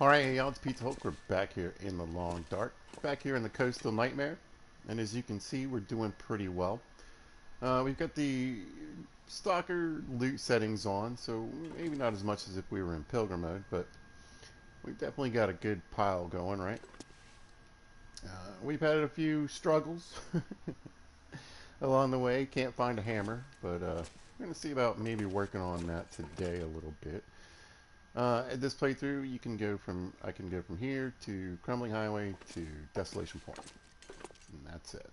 Alright, hey y'all, it's Pizza Hulk. We're back here in the long dark. Back here in the Coastal Nightmare. And as you can see, we're doing pretty well. We've got the Stalker loot settings on, so maybe not as much as if we were in Pilgrim mode, but we've definitely got a good pile going, right? We've had a few struggles along the way. Can't find a hammer, but we're going to see about maybe working on that today a little bit. At this playthrough, I can go from here to Crumbling Highway to Desolation Point, and that's it.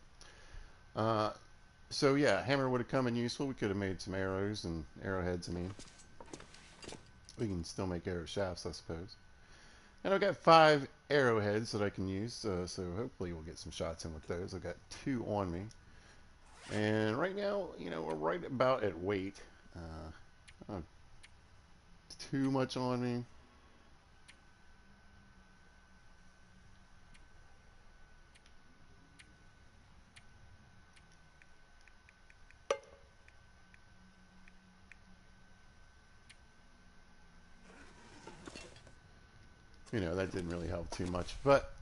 So yeah, hammer would have come in useful. We could have made some arrows and arrowheads. I mean, we can still make arrow shafts, I suppose. And I've got 5 arrowheads that I can use, so hopefully we'll get some shots in with those. I've got 2 on me, and right now, we're right about at weight. Oh, too much on me. That didn't really help too much. But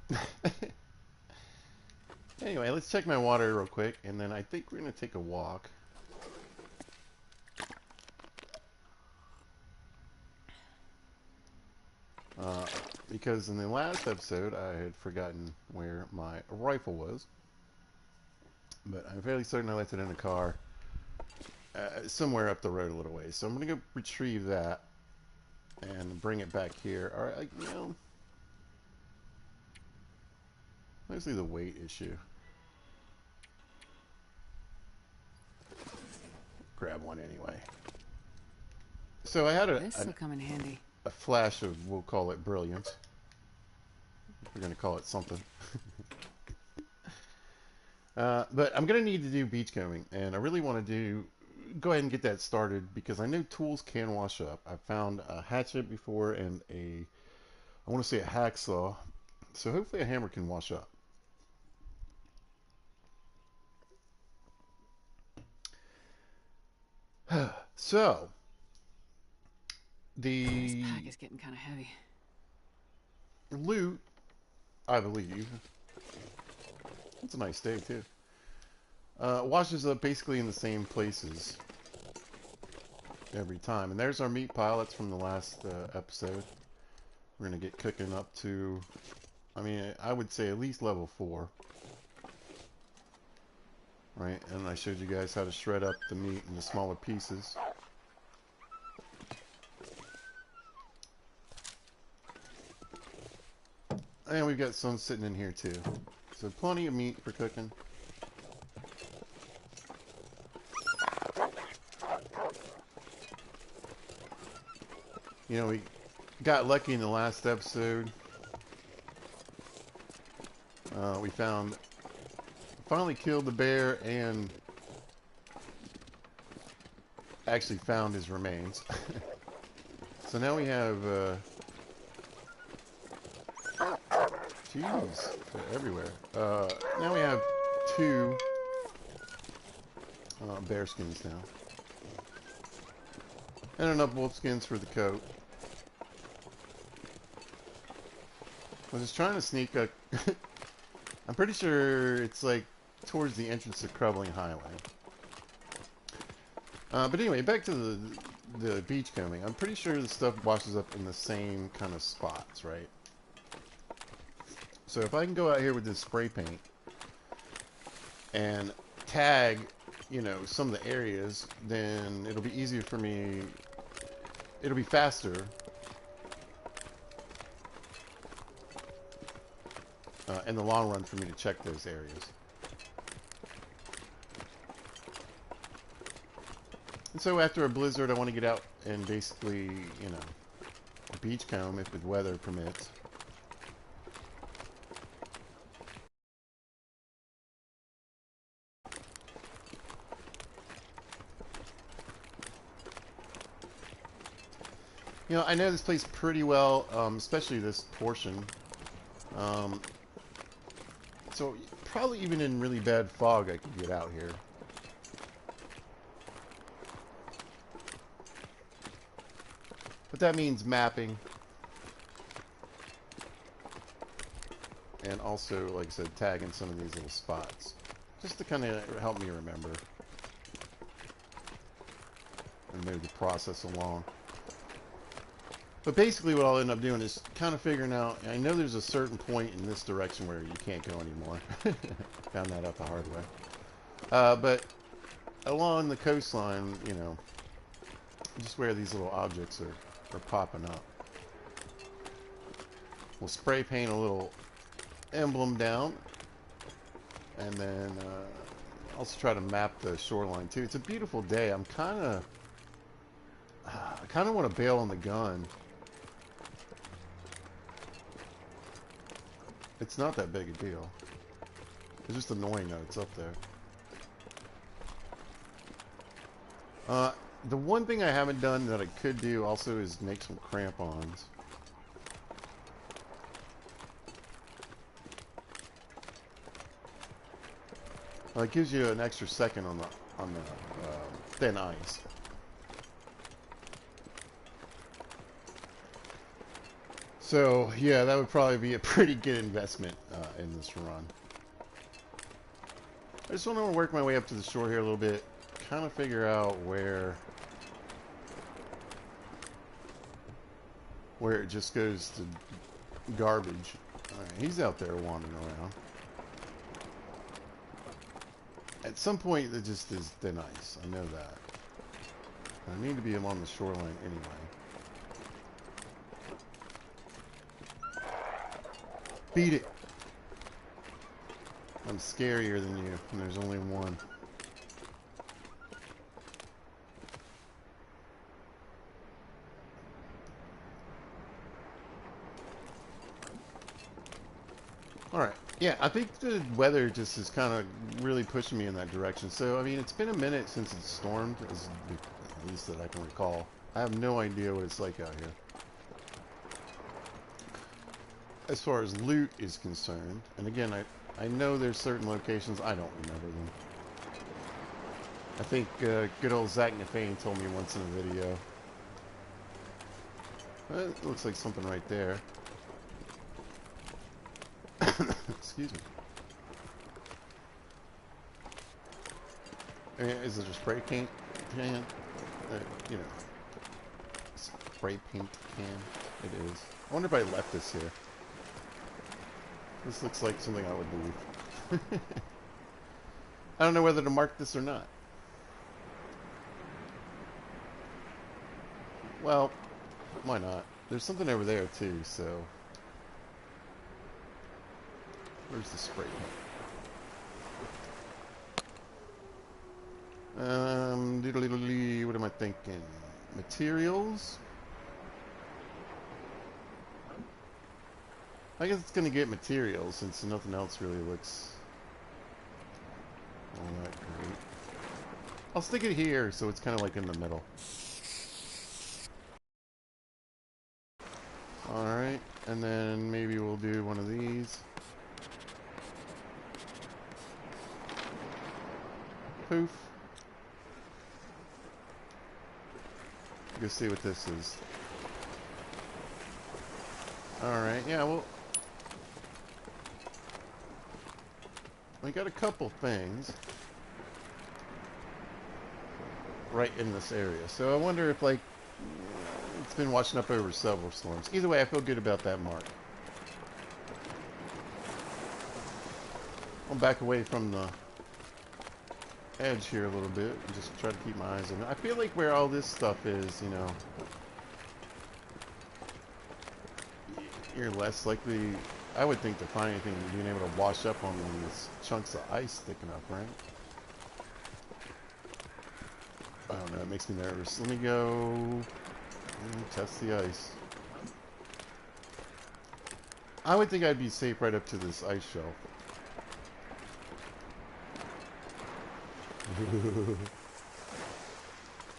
anyway, let's check my water real quick, and then I think we're going to take a walk. Because in the last episode, I had forgotten where my rifle was. But I'm fairly certain I left it in the car somewhere up the road a little ways. So I'm going to go retrieve that and bring it back here. All right, mostly the weight issue. Grab one anyway. So I had This will come in handy. a flash of, we'll call it brilliance. We're going to call it something. But I'm going to need to do beachcombing, and I really want to go ahead and get that started because I know tools can wash up. I found a hatchet before and I want to say a hacksaw, so hopefully a hammer can wash up. So, This the pack is getting kind of heavy. loot, I believe, it's a nice day too, washes up basically in the same places every time. And there's our meat pile. That's from the last episode. We're going to get cooking up to, I would say at least level 4. Right, and I showed you guys how to shred up the meat into smaller pieces. And we've got some sitting in here too. So plenty of meat for cooking. We got lucky in the last episode. We finally killed the bear and actually found his remains. So now we have, jeez, they're everywhere. Now we have 2 bear skins now. And enough wolf skins for the coat. I was just trying to sneak a... I'm pretty sure it's like towards the entrance to Crumbling Highway. But anyway, back to the beachcombing. I'm pretty sure the stuff washes up in the same kind of spots, right? So if I can go out here with this spray paint and tag, some of the areas, then it'll be easier for me. It'll be faster. In the long run for me to check those areas. And so after a blizzard, I want to get out and basically, beachcomb if the weather permits. I know this place pretty well, especially this portion. So probably even in really bad fog I could get out here. But that means mapping. and also, like I said, tagging some of these little spots, just to kind of help me remember and move the process along. But basically what I'll end up doing is kind of figuring out, I know there's a certain point in this direction where you can't go anymore. Found that out the hard way. But along the coastline, you know, just where these little objects are popping up. We'll spray paint a little emblem down, and then also try to map the shoreline too. It's a beautiful day. I kind of want to bail on the gun. It's not that big a deal. It's just annoying that it's up there. The one thing I haven't done that I could do also is make some crampons. It gives you an extra second on the thin ice. So yeah, that would probably be a pretty good investment in this run. I just want to work my way up to the shore here a little bit, kind of figure out where it just goes to garbage. All right, he's out there wandering around. At some point, it just is thin ice. I know that. I need to be along the shoreline anyway. Beat it! I'm scarier than you, and there's only one. Alright, yeah, I think the weather just is kind of really pushing me in that direction. So, I mean, it's been a minute since it's stormed, at least that I can recall. I have no idea what it's like out here. As far as loot is concerned, and again, I know there's certain locations, I don't remember them. I think good old Zach Nafane told me once in a video. It looks like something right there. Excuse me. Is it a spray paint can? You know, spray paint can. It is. I wonder if I left this here. This looks like something I would leave. I don't know whether to mark this or not. Well, why not? There's something over there too, so... Where's the spray paint? Diddly-diddly, what am I thinking? Materials? I guess it's gonna get materials since nothing else really looks all that great. I'll stick it here so it's kind of like in the middle. Alright, and then maybe we'll do one of these. Poof. Go see what this is. Alright, yeah, well... We got a couple things right in this area. So I wonder if, like, it's been washing up over several storms. Either way, I feel good about that mark. I'll back away from the edge here a little bit and just try to keep my eyes on it. I feel like where all this stuff is, you know, you're less likely, I would think, to find anything being able to wash up on these chunks of ice sticking up, right? I don't know, it makes me nervous. Let me go and test the ice. I would think I'd be safe right up to this ice shelf.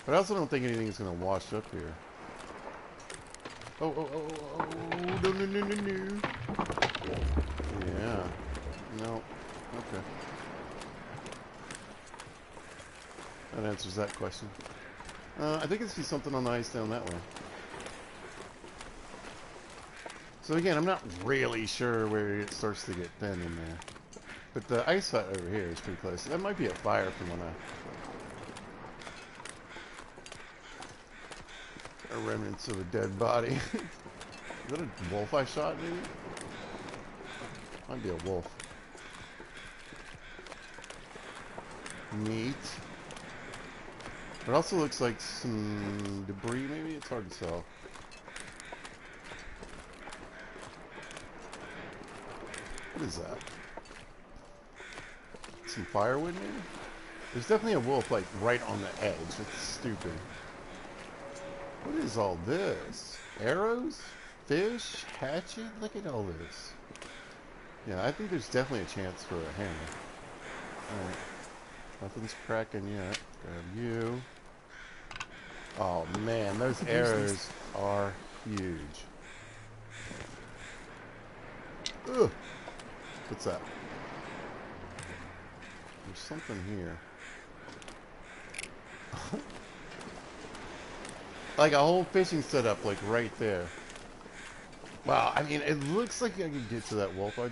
But I also don't think anything's going to wash up here. Oh, no, no, no, no, no. Yeah. No. Okay. That answers that question. I think I see something on the ice down that way. So again, I'm not really sure where it starts to get thin in there. But the ice hut over here is pretty close. That might be a fire from when a remnants of a dead body. Is that a wolf I shot, maybe? Might be a wolf. Neat. It also looks like some debris, maybe? It's hard to tell. What is that? Some firewood, maybe? There's definitely a wolf, like, right on the edge. It's stupid. What is all this? Arrows? Fish? Hatchet? Look at all this. Yeah, I think there's definitely a chance for a hammer. Alright. Nothing's cracking yet. Grab you. Oh man, those arrows are huge. Ugh! What's that? There's something here. Like a whole fishing setup, like right there. Wow, I mean, it looks like I could get to that wolf. I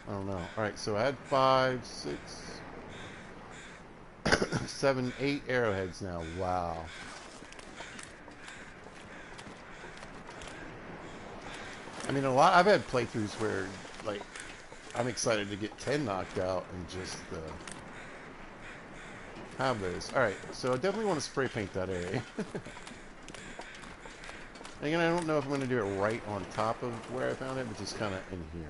don't know. Alright, so I had 5, 6, 7, 8 arrowheads now. Wow. I mean, I've had playthroughs where, like, I'm excited to get 10 knocked out and just have those. Alright, so I definitely want to spray paint that area. Again, I don't know if I'm going to do it right on top of where I found it, but just kind of in here.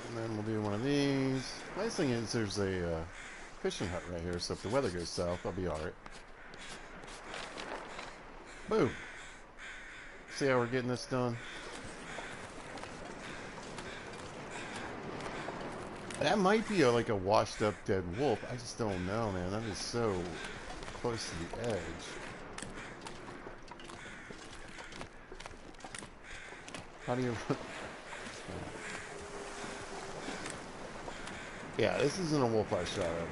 And then we'll do one of these. Nice thing is there's a fishing hut right here, so if the weather goes south, I'll be alright. Boom! See how we're getting this done? That might be like a washed up dead wolf. I just don't know, man. That is so close to the edge. How do you... Yeah, this isn't a wolf I shot at.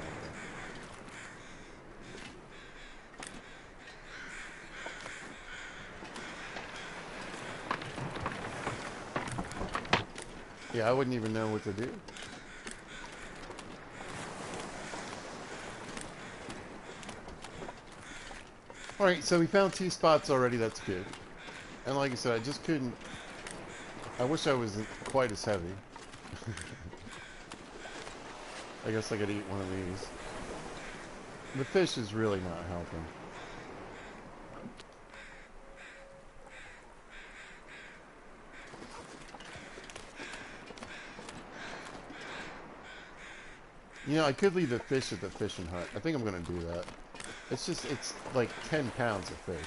Yeah, I wouldn't even know what to do. Alright, so we found 2 spots already. That's good. And like I said, I just couldn't... I wish I wasn't quite as heavy. I guess I could eat one of these. The fish is really not helping. You know, I could leave the fish at the fishing hut. I think I'm going to do that. It's like 10 pounds of fish.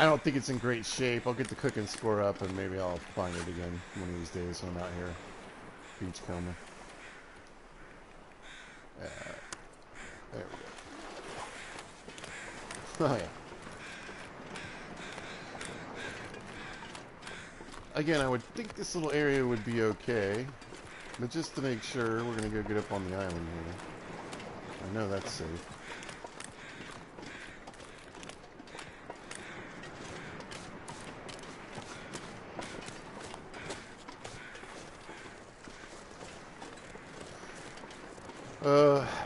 I don't think it's in great shape. I'll get the cooking score up and maybe I'll find it again one of these days when I'm out here beachcombing. There we go. Oh yeah. Again, I would think this little area would be okay. But just to make sure, we're going to go get up on the island here. I know that's safe.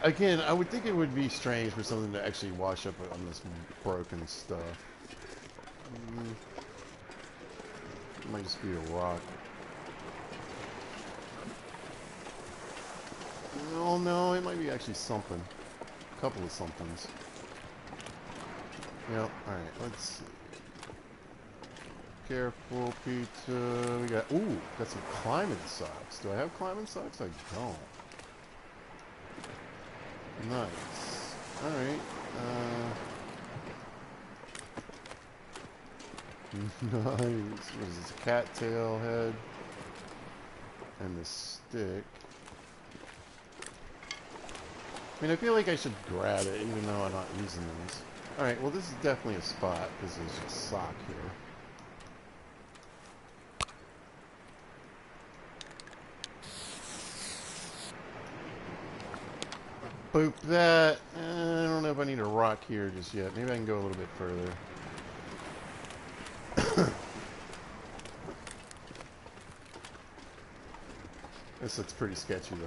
Again, I would think it would be strange for something to actually wash up on this broken stuff. It might just be a rock. Oh no, it might be actually something. A couple of somethings. Yep, alright, let's see. Careful, pizza. We got, ooh, got some climbing socks. Do I have climbing socks? I don't. Nice. Alright. Nice. What is this? A cattail head. And the stick. I mean, I feel like I should grab it, even though I'm not using these. Alright, well this is definitely a spot, because there's a sock here. Boop that. I don't know if I need a rock here just yet. Maybe I can go a little bit further. This looks pretty sketchy though.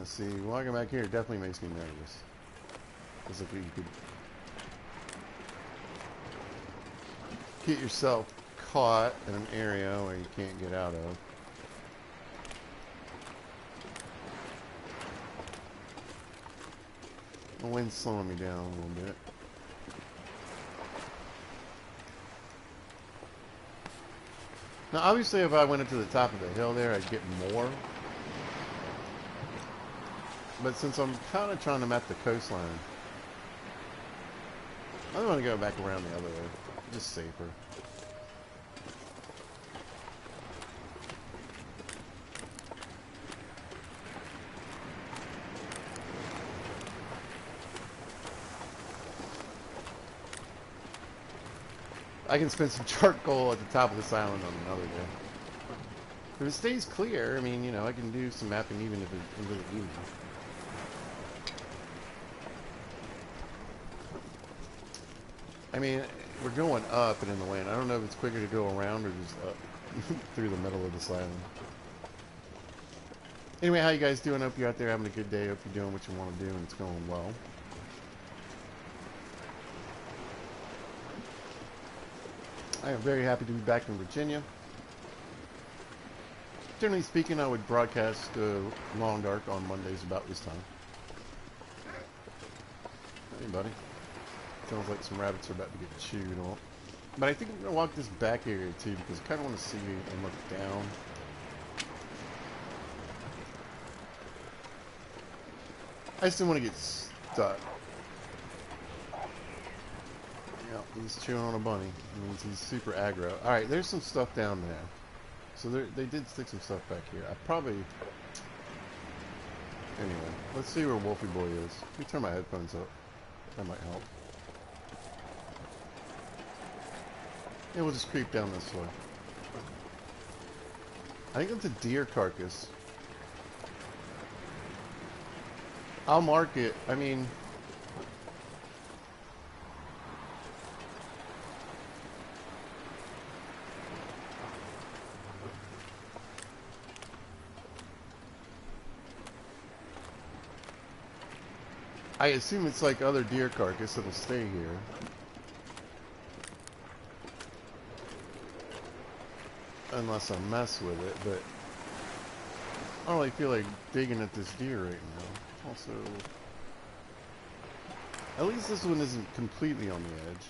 See, walking back here definitely makes me nervous. As if you could get yourself caught in an area where you can't get out of. The wind's slowing me down a little bit. Now, obviously, if I went up to the top of the hill there, I'd get more. But since I'm kind of trying to map the coastline, I want to go back around the other way. Just safer. I can spend some charcoal at the top of this island on another day. If it stays clear, I mean, you know, I can do some mapping even if it's into the evening. I mean, we're going up and in the wind. I don't know if it's quicker to go around or just up through the middle of this island. Anyway, how you guys doing? Hope you're out there having a good day. Hope you're doing what you want to do and it's going well. I am very happy to be back in Virginia. Generally speaking, I would broadcast Long Dark on Mondays about this time. Hey, buddy. Sounds like some rabbits are about to get chewed on. But I think I'm going to walk this back area too because I kind of want to see and look down. I just didn't want to get stuck. Yeah, he's chewing on a bunny. It means he's super aggro. Alright, there's some stuff down there. So they did stick some stuff back here. I probably... Anyway, let's see where Wolfie Boy is. Let me turn my headphones up. That might help. Yeah, we'll just creep down this way. I think it's a deer carcass. I'll mark it. I mean... I assume it's like other deer carcass that'll stay here. Unless I mess with it, but I don't really feel like digging at this deer right now. Also, at least this one isn't completely on the edge.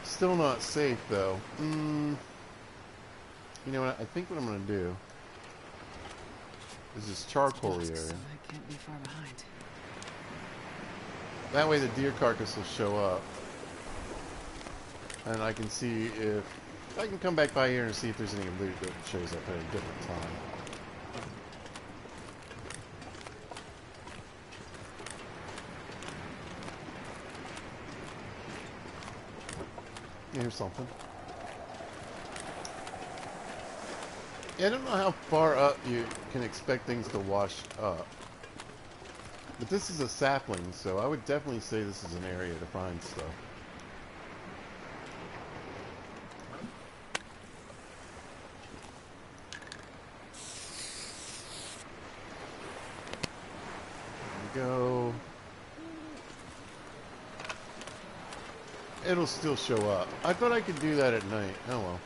Still not safe though. You know what? I think what I'm gonna do is this charcoal area. So I can't be far behind. That way the deer carcass will show up. And I can see if I can come back by here and see if there's any loot that shows up at a different time. Here's something. Yeah, I don't know how far up you can expect things to wash up. But this is a sapling, so I would definitely say this is an area to find stuff. There we go. It'll still show up. I thought I could do that at night. Oh well.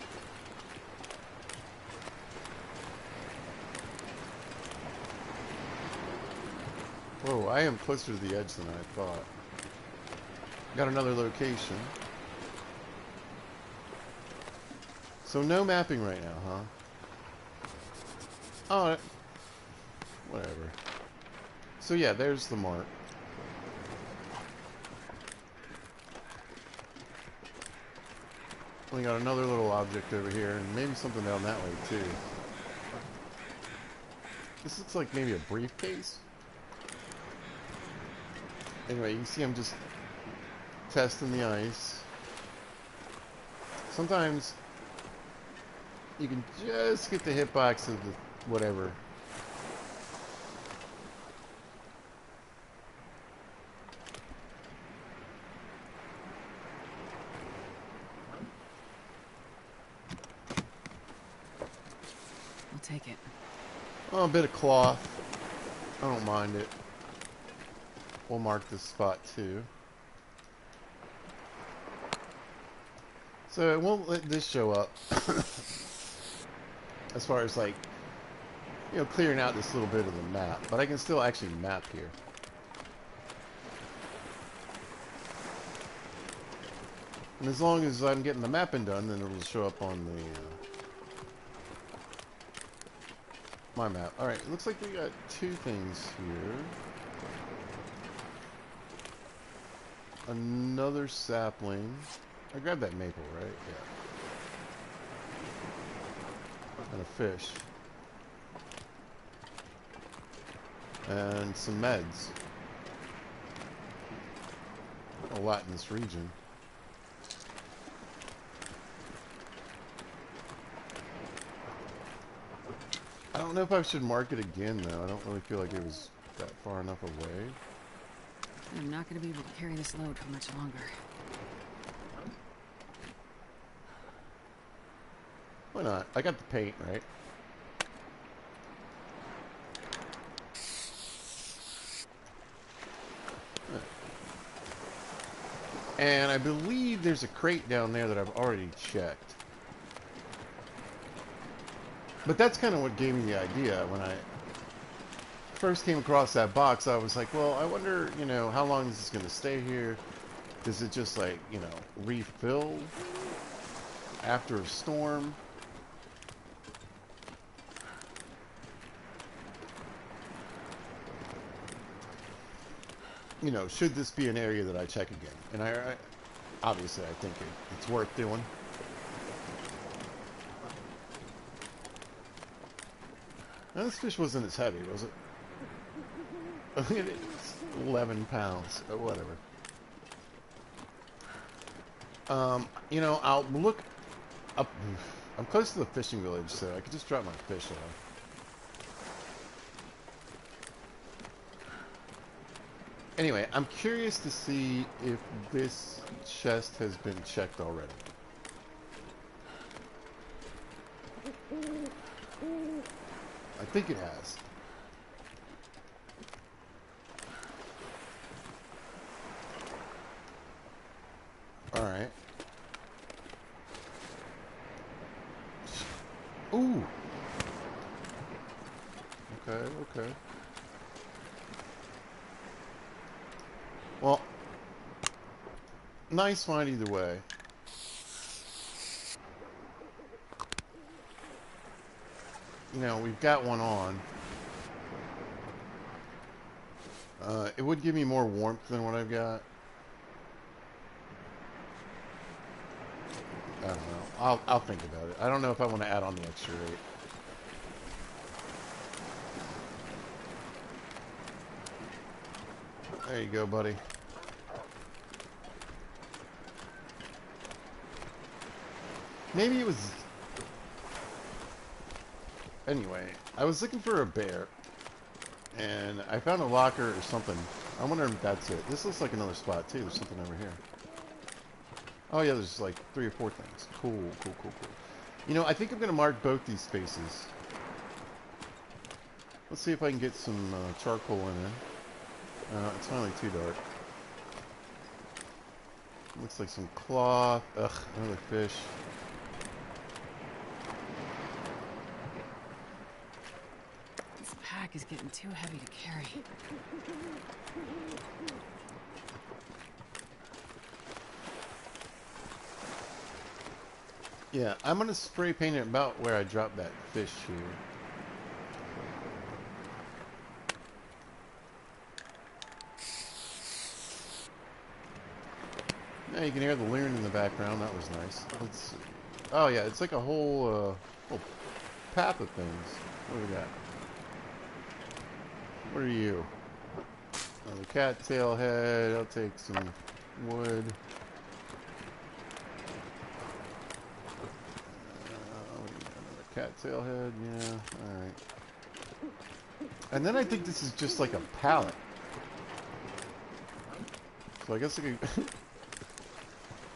Whoa, I am closer to the edge than I thought. Got another location. So no mapping right now, huh? Oh, whatever. So yeah, there's the mark. We got another little object over here, and maybe something down that way too. This looks like maybe a briefcase. Anyway, you can see I'm just testing the ice. Sometimes you can just get the hitbox of the whatever. I'll take it. Oh, a bit of cloth. I don't mind it. We'll mark this spot too. So it won't let this show up. As far as like, you know, clearing out this little bit of the map. But I can still actually map here. And as long as I'm getting the mapping done, then it'll show up on the my map. Alright, it looks like we got two things here. Another sapling. I grabbed that maple, right? Yeah. And a fish. And some meds. A lot in this region. I don't know if I should mark it again, though. I don't really feel like it was that far enough away. I'm not going to be able to carry this load for much longer. Why not? I got the paint, right? And I believe there's a crate down there that I've already checked. But that's kind of what gave me the idea. When I first came across that box, I was like, well, I wonder, you know, how long is this going to stay here? Does it just, like, you know, refill after a storm? You know, should this be an area that I check again? And I obviously, I think it's worth doing. Now, this fish wasn't as heavy, was it? It's 11 pounds, or whatever. You know, I'll look up. I'm close to the fishing village, so I could just drop my fish off. Anyway, I'm curious to see if this chest has been checked already. I think it has. Alright. Ooh! Okay, okay. Well, nice find either way. You know, we've got one on. It would give me more warmth than what I've got. I don't know. I'll think about it. I don't know if I want to add on the extra rate. There you go, buddy. Maybe it was... Anyway, I was looking for a bear, and I found a locker or something. I wonder if that's it. This looks like another spot, too. There's something over here. Oh, yeah, there's like 3 or 4 things. Cool, cool, cool, cool. You know, I think I'm going to mark both these spaces. Let's see if I can get some charcoal in there. It's finally too dark. Looks like some cloth. Ugh, another fish. This pack is getting too heavy to carry. Yeah, I'm going to spray paint it about where I dropped that fish here. Yeah, you can hear the loon in the background. That was nice. Let's see. Oh yeah, it's like a whole path of things. What do we got? What are you? Another cattail head. I'll take some wood. Another cattail head. Yeah. All right. And then I think this is just like a pallet. So I guess I could...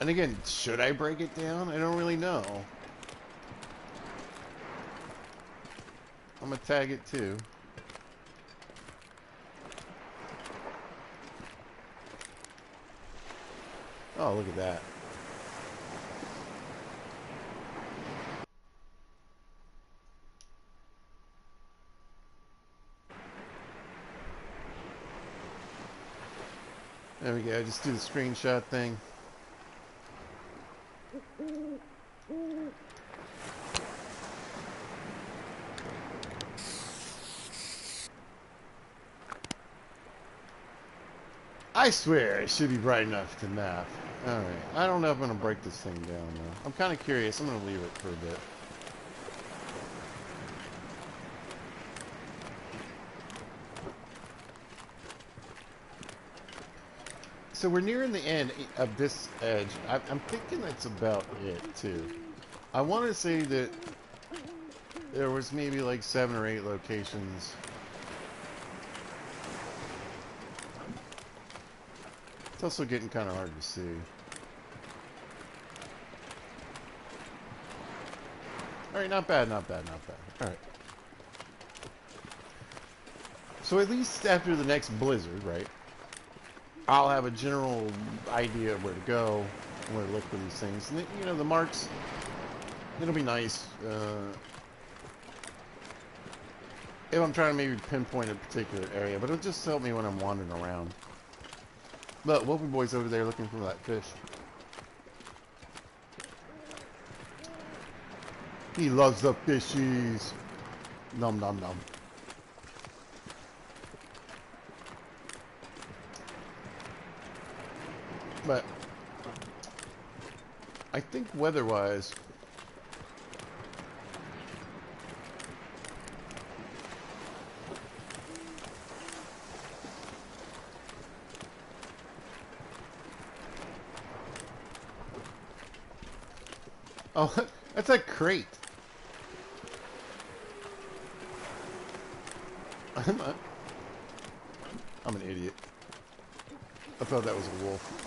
And again, should I break it down? I don't really know. I'm gonna tag it too. Oh, look at that. There we go. Just do the screenshot thing. I swear it should be bright enough to map. Alright. I don't know if I'm going to break this thing down, though. I'm kind of curious. I'm going to leave it for a bit. So we're nearing the end of this edge. I'm thinking that's about it, too. I want to say that there was maybe like 7 or 8 locations. It's also getting kind of hard to see. Alright, not bad, not bad, not bad. Alright. So at least after the next blizzard, right, I'll have a general idea of where to go, and where to look for these things. And, you know, the marks, it'll be nice. If I'm trying to maybe pinpoint a particular area, but it'll just help me when I'm wandering around. But Wolfie Boy's over there looking for that fish. He loves the fishies. Nom nom nom. But I think weather-wise, oh, that's a crate. I'm an idiot. I thought that was a wolf.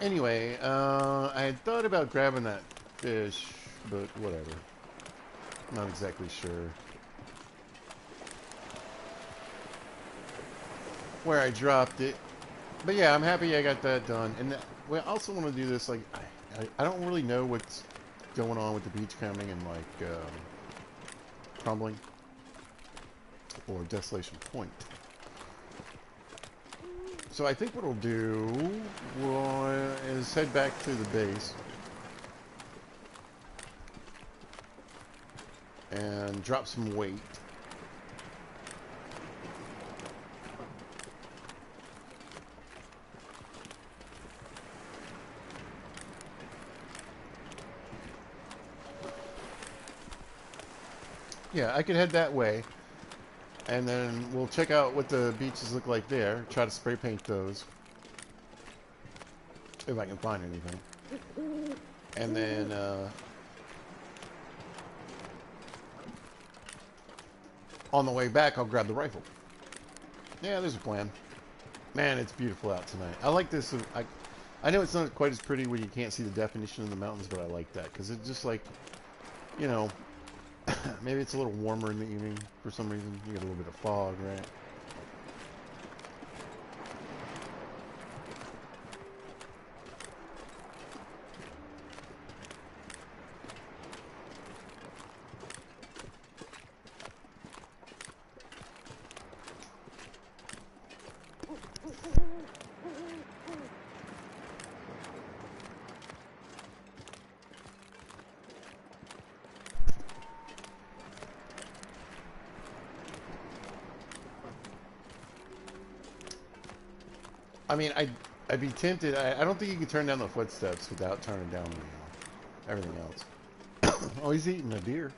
Anyway, I had thought about grabbing that fish, but whatever. Not exactly sure where I dropped it. But yeah, I'm happy I got that done. And I also want to do this, like, I don't really know what's going on with the beachcombing and, like, Crumbling or Desolation Point. So I think what we'll do is head back to the base and drop some weight. Yeah, I could head that way, and then we'll check out what the beaches look like there. Try to spray paint those, if I can find anything. And then, on the way back, I'll grab the rifle. Yeah, there's a plan. Man, it's beautiful out tonight. I like this. I know it's not quite as pretty when you can't see the definition of the mountains, but I like that, because it's just like, you know, maybe it's a little warmer in the evening for some reason. You get a little bit of fog, right? I mean, I'd be tempted. I don't think you can turn down the footsteps without turning down everything else. Oh, he's eating a deer.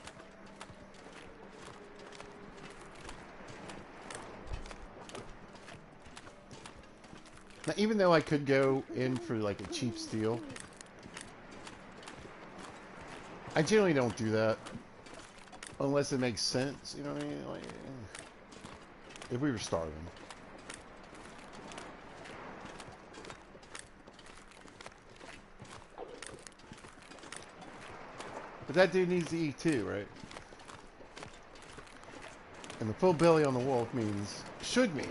Now, even though I could go in for like a cheap steal, I generally don't do that unless it makes sense. You know what I mean? Like, if we were starving. But that dude needs to eat too, right? And the full belly on the wolf should mean,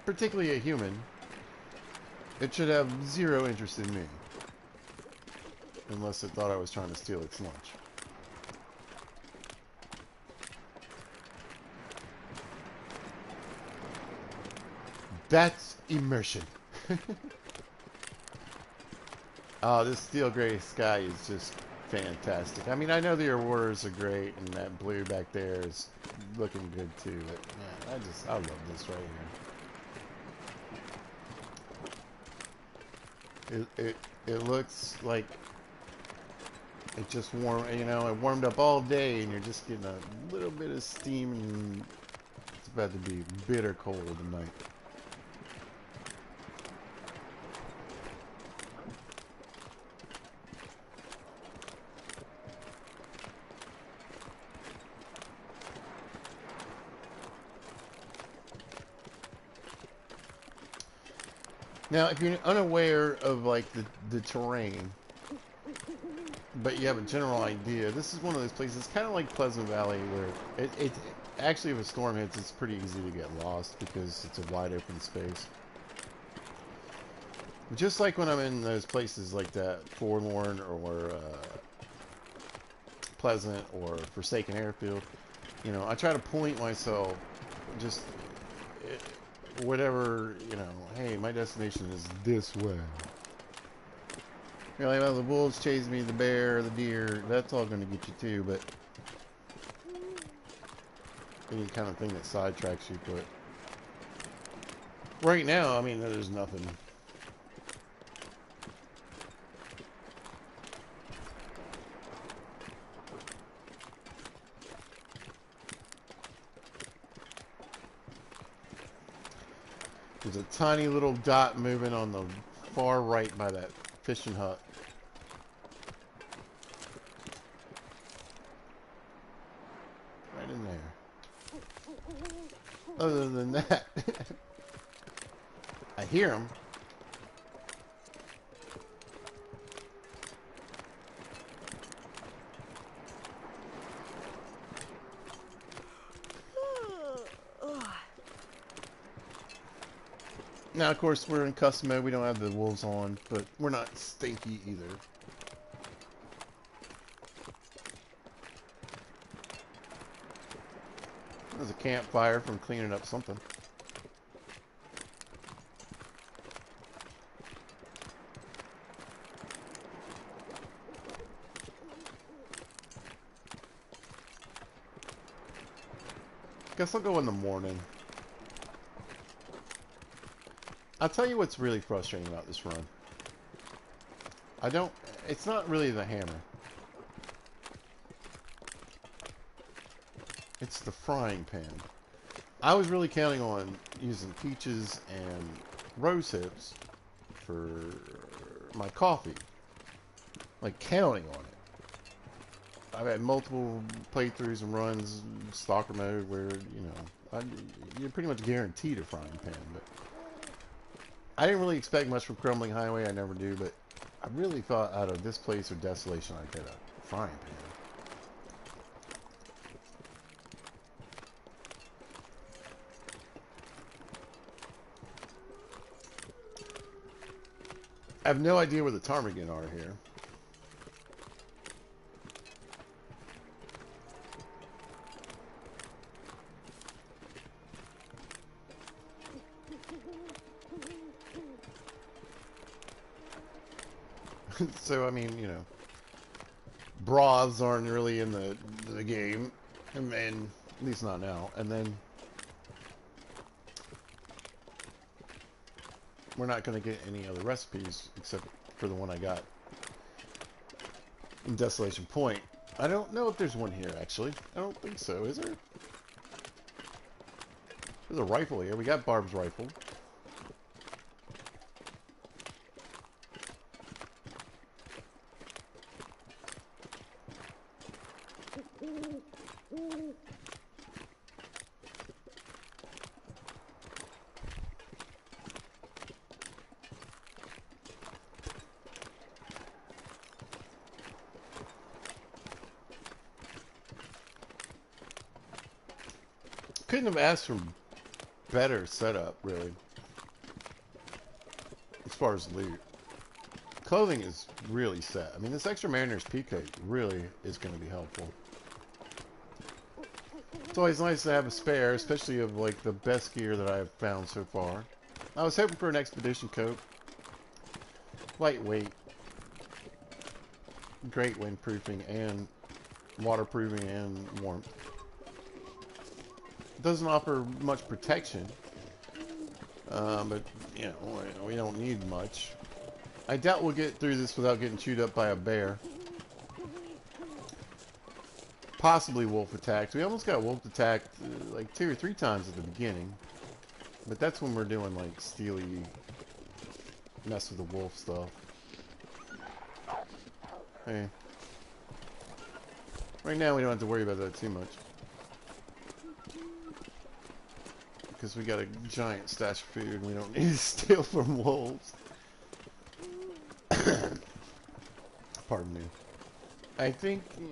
particularly a human, it should have zero interest in me. Unless it thought I was trying to steal its lunch. That's immersion. Oh, this steel gray sky is just fantastic. I mean, I know the auroras are great, and that blue back there is looking good too. But man, I love this right here. It looks like it just it warmed up all day, and you're just getting a little bit of steam, and it's about to be bitter cold tonight. Now, if you're unaware of like the terrain, but you have a general idea, this is one of those places, kind of like Pleasant Valley, where it actually, if a storm hits, it's pretty easy to get lost because it's a wide open space. Just like when I'm in those places like that, Forlorn or Pleasant or Forsaken Airfield, I try to point myself just whatever, hey, my destination is this way. You're like, well, the wolves chase me, the bear, the deer, that's all going to get you too, but any kind of thing that sidetracks you, but right now, I mean, there's nothing. There's a tiny little dot moving on the far right by that fishing hut. Right in there. Other than that, I hear him. Now, of course, we're in custom mode. We don't have the wolves on, but we're not stinky either. There's a campfire from cleaning up something. Guess I'll go in the morning. I'll tell you what's really frustrating about this run. It's not really the hammer. It's the frying pan. I was really counting on using peaches and rose hips for my coffee. Like, counting on it. I've had multiple playthroughs and runs, stalker mode, where, you're pretty much guaranteed a frying pan, but I didn't really expect much from Crumbling Highway. I never do, but I really thought out of this place or Desolation I'd get a frying pan. I have no idea where the ptarmigan are here. So, I mean, broths aren't really in the game, and at least not now. And then we're not going to get any other recipes except for the one I got in Desolation Point. I don't know if there's one here, actually. I don't think so. Is there? There's a rifle here. We got Barb's rifle. Couldn't have asked for better setup, really, as far as loot. Clothing is really set. I mean, this extra Mariner's PK really is going to be helpful. It's always nice to have a spare, especially of, like, the best gear that I've found so far. I was hoping for an expedition coat. Lightweight. Great windproofing and waterproofing and warmth. It doesn't offer much protection, but, you know, we don't need much. I doubt we'll get through this without getting chewed up by a bear. Possibly wolf attacked. We almost got wolf attacked like 2 or 3 times at the beginning. But that's when we're doing like steely mess with the wolf stuff. Hey. Right now we don't have to worry about that too much. Because we got a giant stash of food and we don't need to steal from wolves. Pardon me. I think... Yeah,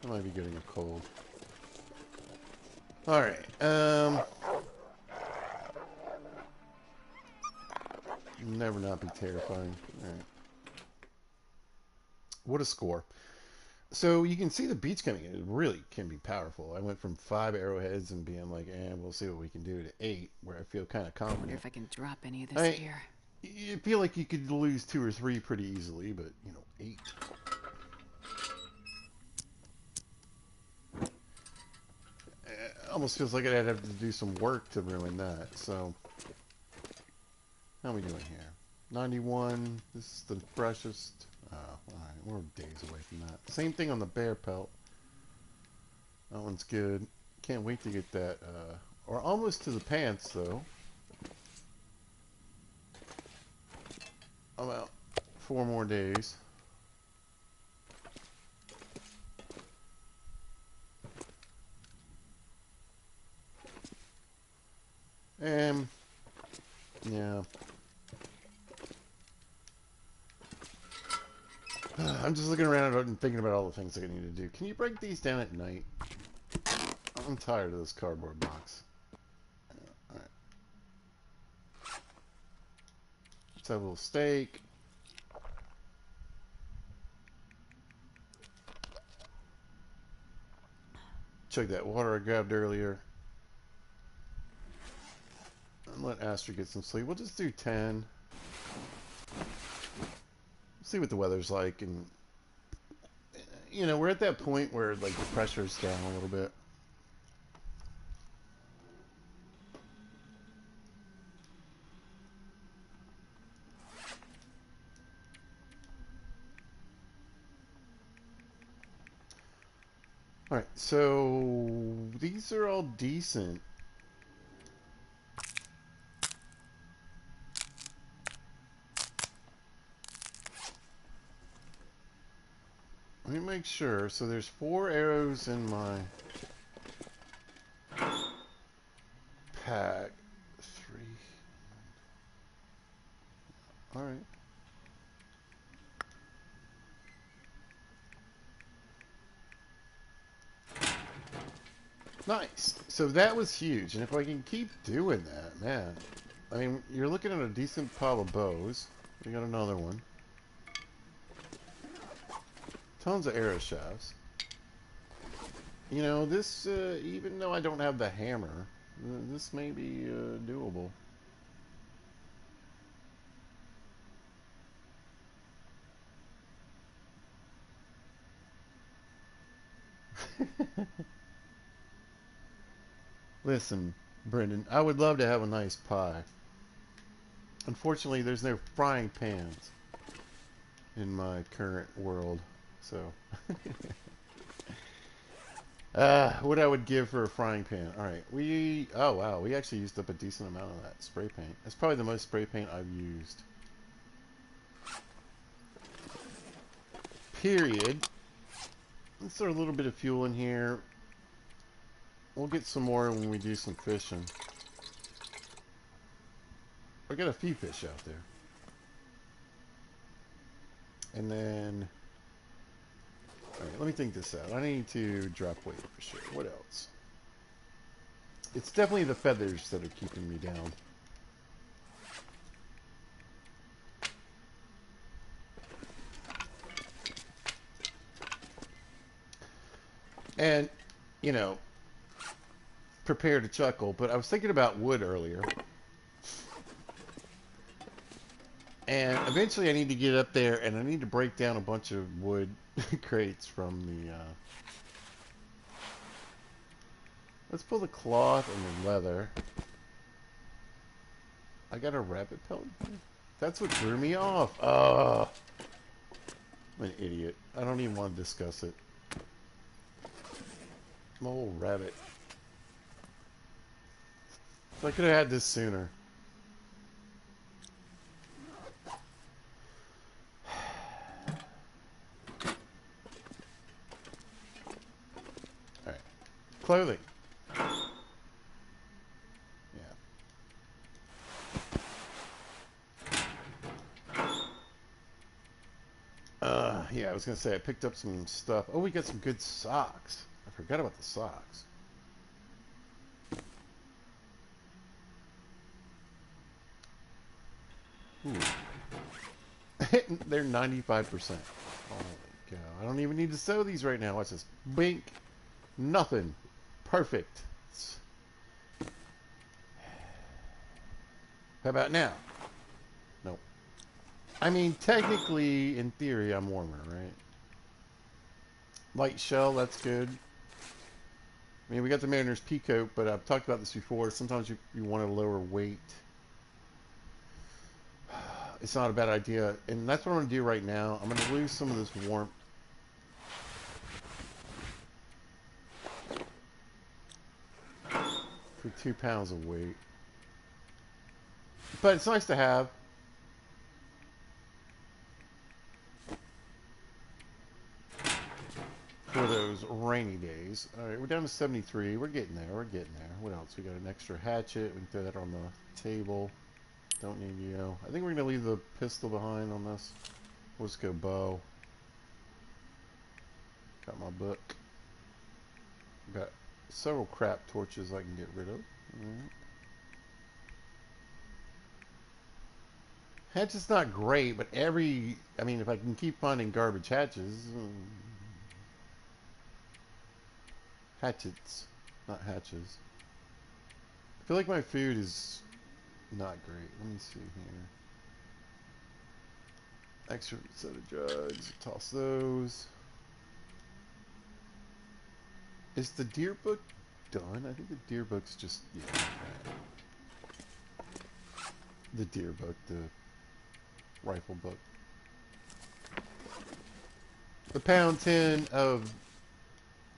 I might be getting a cold. Alright, never not be terrifying. Alright. What a score. So you can see the beach coming in. It really can be powerful. I went from 5 arrowheads and being like, we'll see what we can do, to 8, where I feel kind of I wonder confident. if I can drop any of this gear. You feel like you could lose 2 or 3 pretty easily, but, you know, 8. Almost feels like I'd have to do some work to ruin that. So, how are we doing here? 91. This is the freshest. Oh, alright. We're days away from that. Same thing on the bear pelt. That one's good. Can't wait to get that. Or almost to the pants, though. About 4 more days. And yeah, I'm just looking around and thinking about all the things I need to do. Can you break these down at night? I'm tired of this cardboard box. All right. Let's have a little steak. Chug that water I grabbed earlier. And let Astrid get some sleep. We'll just do 10. See what the weather's like, and you know, we're at that point where like the pressure's down a little bit. All right, so these are all decent. Let me make sure. So there's 4 arrows in my pack. 3. All right. Nice. So that was huge. And if I can keep doing that, man. I mean, you're looking at a decent pile of bows. We got another one. Tons of arrow shafts. You know, this, even though I don't have the hammer, this may be doable. Listen, Brendan, I would love to have a nice pie. Unfortunately, there's no frying pans in my current world. So, what I would give for a frying pan. All right, oh wow, we actually used up a decent amount of that spray paint. That's probably the most spray paint I've used. Period. Let's throw a little bit of fuel in here. We'll get some more when we do some fishing. I got a few fish out there. And then, all right, let me think this out. I need to drop weight for sure. What else? It's definitely the feathers that are keeping me down. And, you know, prepare to chuckle, but I was thinking about wood earlier. And eventually I need to get up there and I need to break down a bunch of wood crates from the, let's pull the cloth and the leather. I got a rabbit pellet here? That's what threw me off. Oh, I'm an idiot. I don't even want to discuss it. My old rabbit. So I could have had this sooner. Alright. Clothing. Yeah, I was going to say I picked up some stuff. Oh, we got some good socks. I forgot about the socks. Ooh. They're 95%. Oh my god. I don't even need to sew these right now. Watch this. Bink. Nothing. Perfect. How about now? Nope. I mean, technically, in theory, I'm warmer, right? Light shell, that's good. I mean, we got the Mariner's Peacoat, but I've talked about this before. Sometimes you want a lower weight. It's not a bad idea. And that's what I'm going to do right now. I'm going to lose some of this warmth. For 2 pounds of weight. But it's nice to have. For those rainy days. Alright, we're down to 73. We're getting there. We're getting there. What else? We got an extra hatchet. We can throw that on the table. Don't need you. I think we're going to leave the pistol behind on this. We'll just go bow. Got my book. Got several crap torches I can get rid of. Right. Hatchet's not great, but I mean, if I can keep finding garbage hatchets, not hatches. I feel like my food is not great. Let me see here. Extra set of drugs. Toss those. Is the deer book done? I think the deer book's just, yeah. The deer book, the rifle book. The pound 10 of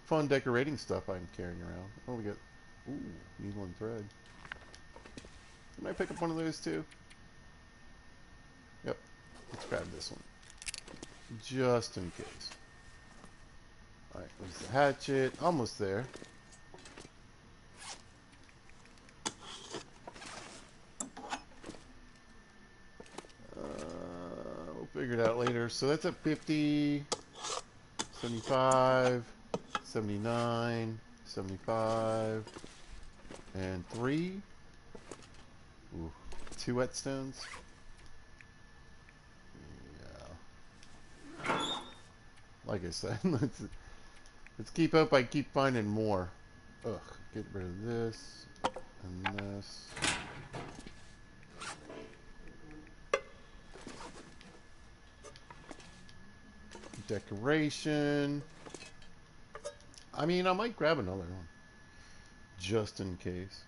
fun decorating stuff I'm carrying around. Oh, we got, ooh, needle and thread. Can I pick up one of those too? Yep. Let's grab this one. Just in case. Alright, there's the hatchet. Almost there. We'll figure it out later. So that's at 50, 75, 79, 75, and 3. Ooh, 2 whetstones. Yeah. Like I said, let's keep up. I keep finding more. Ugh, get rid of this and this. Decoration. I mean, I might grab another one. Just in case.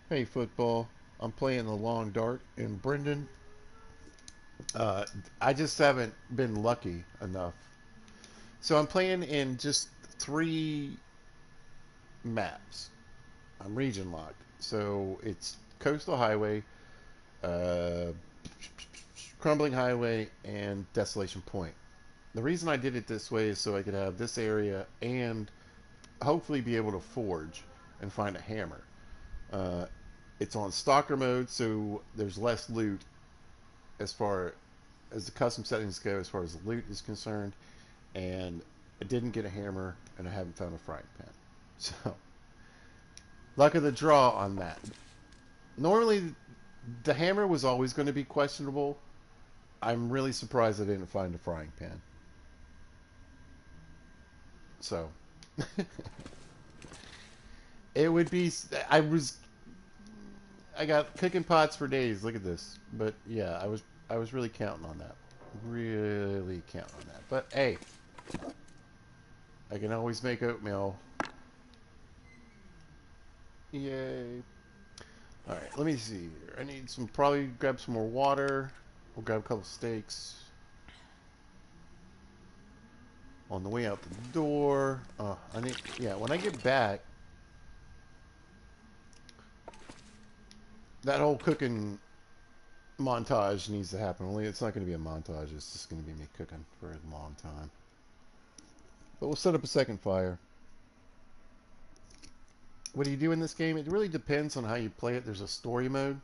Hey, football. I'm playing the long dark, and Brendan, uh, I just haven't been lucky enough. So I'm playing in just 3 maps. I'm region locked. So it's Coastal Highway, uh, Crumbling Highway, and Desolation Point. The reason I did it this way is so I could have this area and hopefully be able to forge and find a hammer. Uh, it's on stalker mode, so there's less loot as far as the custom settings go, as far as the loot is concerned. And I didn't get a hammer, and I haven't found a frying pan. So, luck of the draw on that. Normally, the hammer was always going to be questionable. I'm really surprised I didn't find a frying pan. So, it would be. I got cooking pots for days. Look at this. But yeah, I was really counting on that. Really counting on that. But hey, I can always make oatmeal. Yay. Alright, let me see here. I need some, probably grab some more water. We'll grab a couple steaks. On the way out the door. I need, yeah, when I get back, that whole cooking montage needs to happen. Only it's not going to be a montage, it's just going to be me cooking for a long time. But we'll set up a second fire. What do you do in this game? It really depends on how you play it. There's a story mode.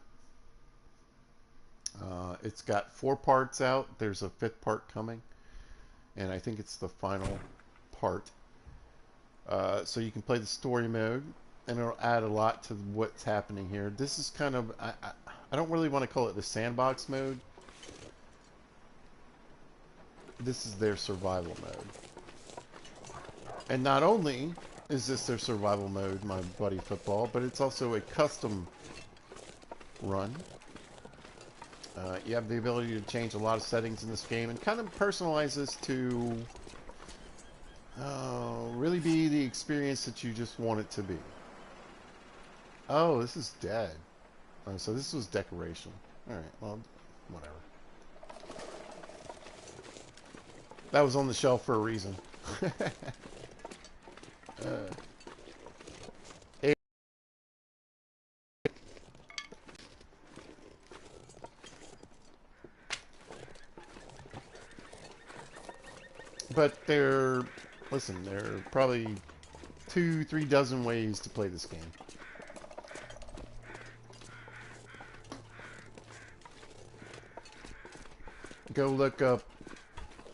It's got 4 parts out. There's a 5th part coming. And I think it's the final part. So you can play the story mode, and it'll add a lot to what's happening here. This is kind of, I don't really want to call it the sandbox mode. This is their survival mode. And not only is this their survival mode, my buddy Football, but it's also a custom run. You have the ability to change a lot of settings in this game and kind of personalize this to really be the experience that you just want it to be. Oh, this is dead. Oh, so this was decoration. Alright, well, whatever. That was on the shelf for a reason. Hey. But listen, there are probably 2-3 dozen ways to play this game. Go look up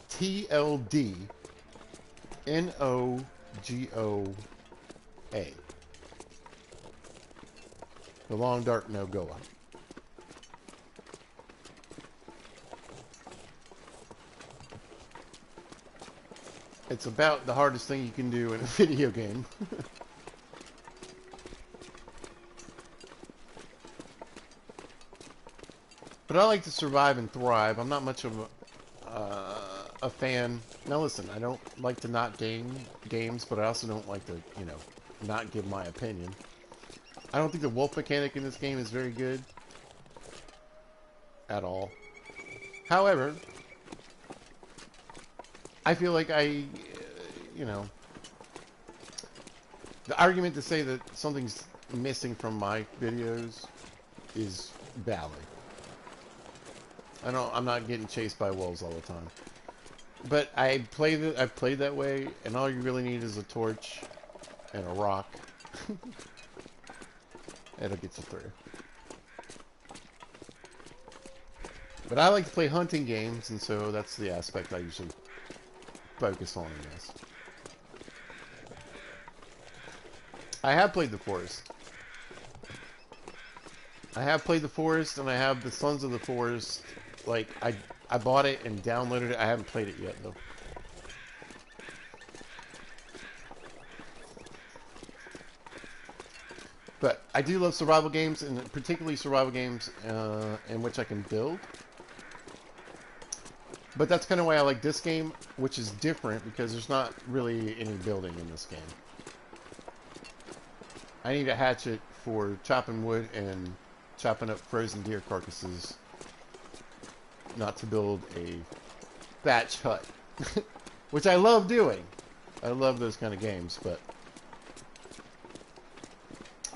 TLD NOGOA. The Long Dark Nogoa. It's about the hardest thing you can do in a video game. But I like to survive and thrive. I'm not much of a fan. Now listen, I don't like to not games, but I also don't like to, not give my opinion. I don't think the wolf mechanic in this game is very good. At all. However, I feel like the argument to say that something's missing from my videos is valid. I'm not getting chased by wolves all the time. But I've played that way, and all you really need is a torch and a rock. It'll get you through. But I like to play hunting games, and so that's the aspect I usually focus on in this. I have played the Forest. I have played the Forest, and I have the Sons of the Forest. Like, I bought it and downloaded it. I haven't played it yet, though. But I do love survival games, and particularly survival games in which I can build. But that's kind of why I like this game, which is different because there's not really any building in this game. I need a hatchet for chopping wood and chopping up frozen deer carcasses, not to build a thatch hut, which I love doing. I love those kind of games, but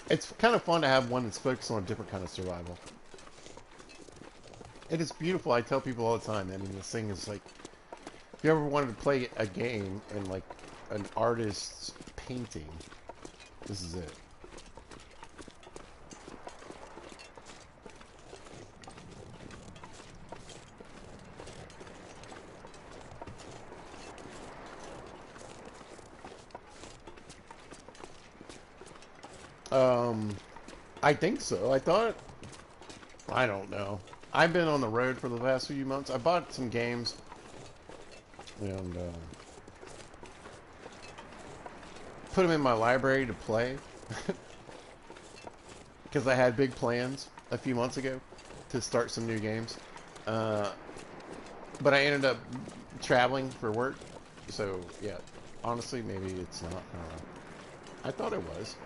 it's kind of fun to have one that's focused on a different kind of survival. It is beautiful. I tell people all the time. I mean, this thing is like, if you ever wanted to play a game and like an artist's painting, this is it. I think so. I don't know. I've been on the road for the last few months. I bought some games and put them in my library to play because I had big plans a few months ago to start some new games. But I ended up traveling for work. So, yeah. Honestly, maybe it's not. I thought it was.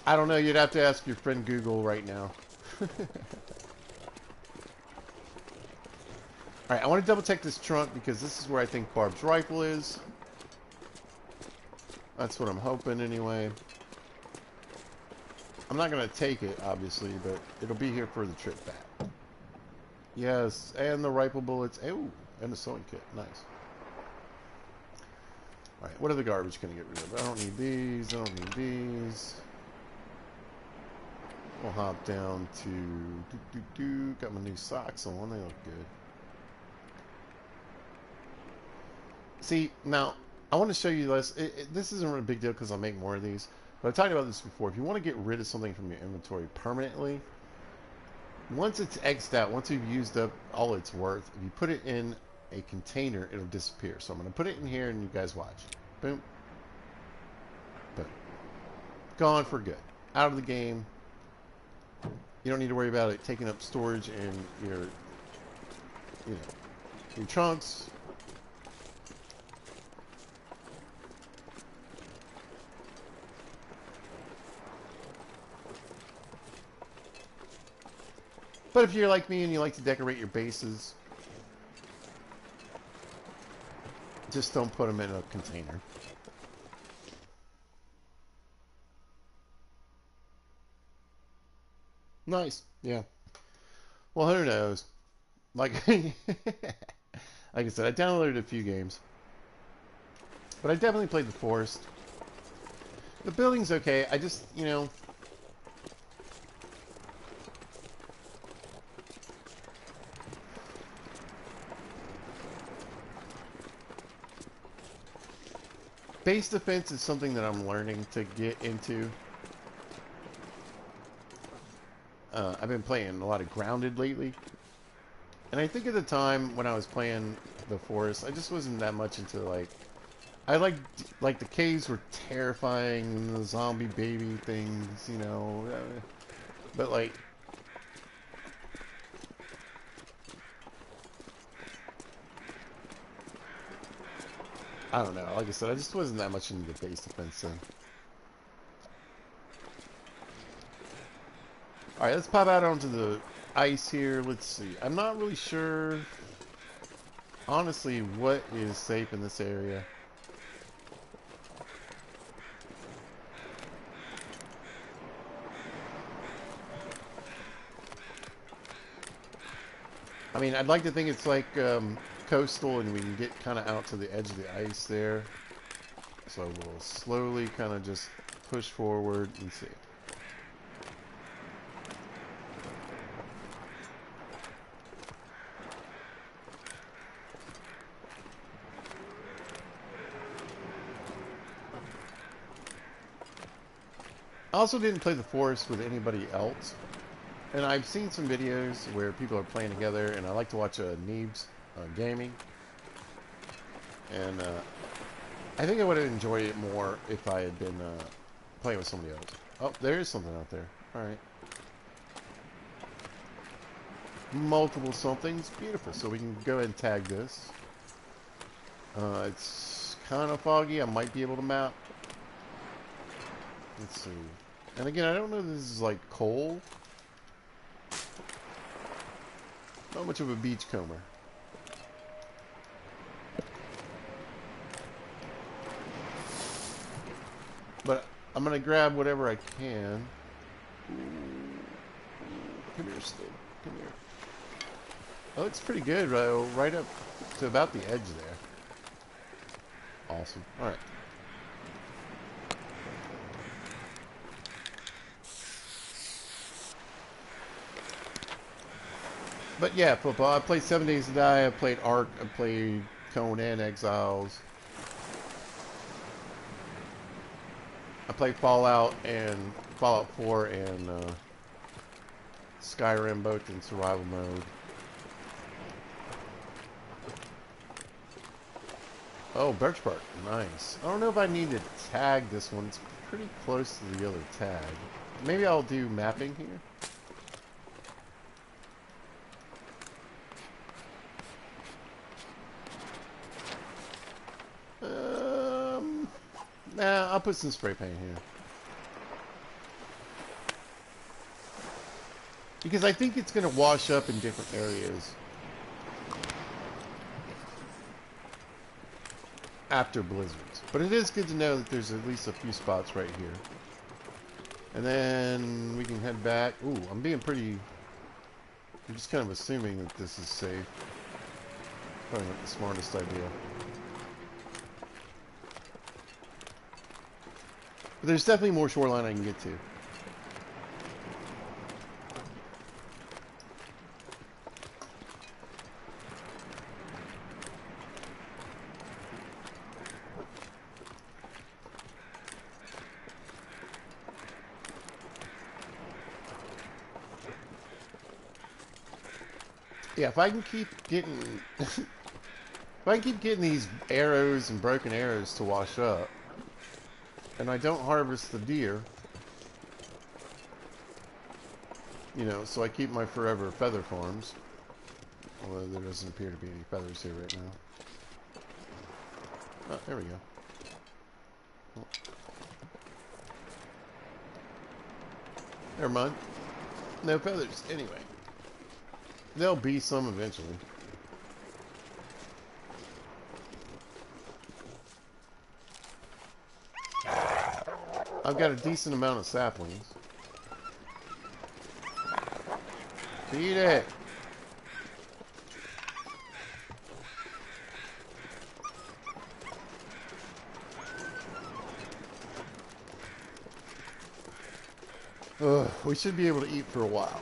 I don't know. You'd have to ask your friend Google right now. Alright, I want to double check this trunk because this is where I think Barb's rifle is. That's what I'm hoping anyway. I'm not going to take it, obviously, but it'll be here for the trip back. Yes, and the rifle bullets. Oh, and the sewing kit. Nice. Alright, what are the garbage going to get rid of? I don't need these. I don't need these. We'll hop down to... Got my new socks on. They look good. See, now, I want to show you this. This isn't a big deal because I'll make more of these. But I've talked about this before. If you want to get rid of something from your inventory permanently, once it's X'd out, once you've used up all it's worth, if you put it in a container, it'll disappear. So I'm going to put it in here and you guys watch. Boom. Boom. Gone for good. Out of the game. You don't need to worry about it taking up storage in your, your trunks. But if you're like me and you like to decorate your bases, just don't put them in a container. Nice, yeah. Well, who knows? Like, like I said, I downloaded a few games, but I definitely played The Forest. The building's okay. I just, base defense is something that I'm learning to get into. I've been playing a lot of Grounded lately. And I think at the time when I was playing The Forest, I just wasn't that much into, I like the caves were terrifying, the zombie baby things, but, I don't know. Like I said, I just wasn't that much into the base defense thing. Alright, let's pop out onto the ice here. Let's see. I'm not really sure, honestly, what is safe in this area. I mean, I'd like to think it's like coastal and we can get kind of out to the edge of the ice there. So we'll slowly kind of just push forward and see. I also didn't play The Forest with anybody else. And I've seen some videos where people are playing together, and I like to watch Neebs gaming. And I think I would have enjoyed it more if I had been playing with somebody else. Oh, there is something out there. Alright. multiple somethings. Beautiful. So we can go ahead and tag this. It's kind of foggy. I might be able to map. Let's see. And again, I don't know if this is like coal. Not much of a beachcomber. But I'm going to grab whatever I can. Come here, Steve. Come here. Oh, it's pretty good, right up to about the edge there. Awesome. All right. But yeah, football. I played 7 Days to Die. I played Ark. I played Conan Exiles. I played Fallout and Fallout 4 and Skyrim, both in survival mode. Oh, birch bark. Nice. I don't know if I need to tag this one. It's pretty close to the other tag. Maybe I'll do mapping here. Nah, I'll put some spray paint here. Because I think it's going to wash up in different areas after blizzards. But it is good to know that there's at least a few spots right here. And then we can head back. Ooh, I'm being pretty... I'm just kind of assuming that this is safe. Probably not the smartest idea. But there's definitely more shoreline I can get to. Yeah, if I can keep getting... if I can keep getting these arrows and broken arrows to wash up, and I don't harvest the deer, you know, so I keep my forever feather farms. Although there doesn't appear to be any feathers here right now. Oh, there we go. Oh. Never mind. No feathers. Anyway. There'll be some eventually. I've got a decent amount of saplings. Feed it! Ugh, we should be able to eat for a while.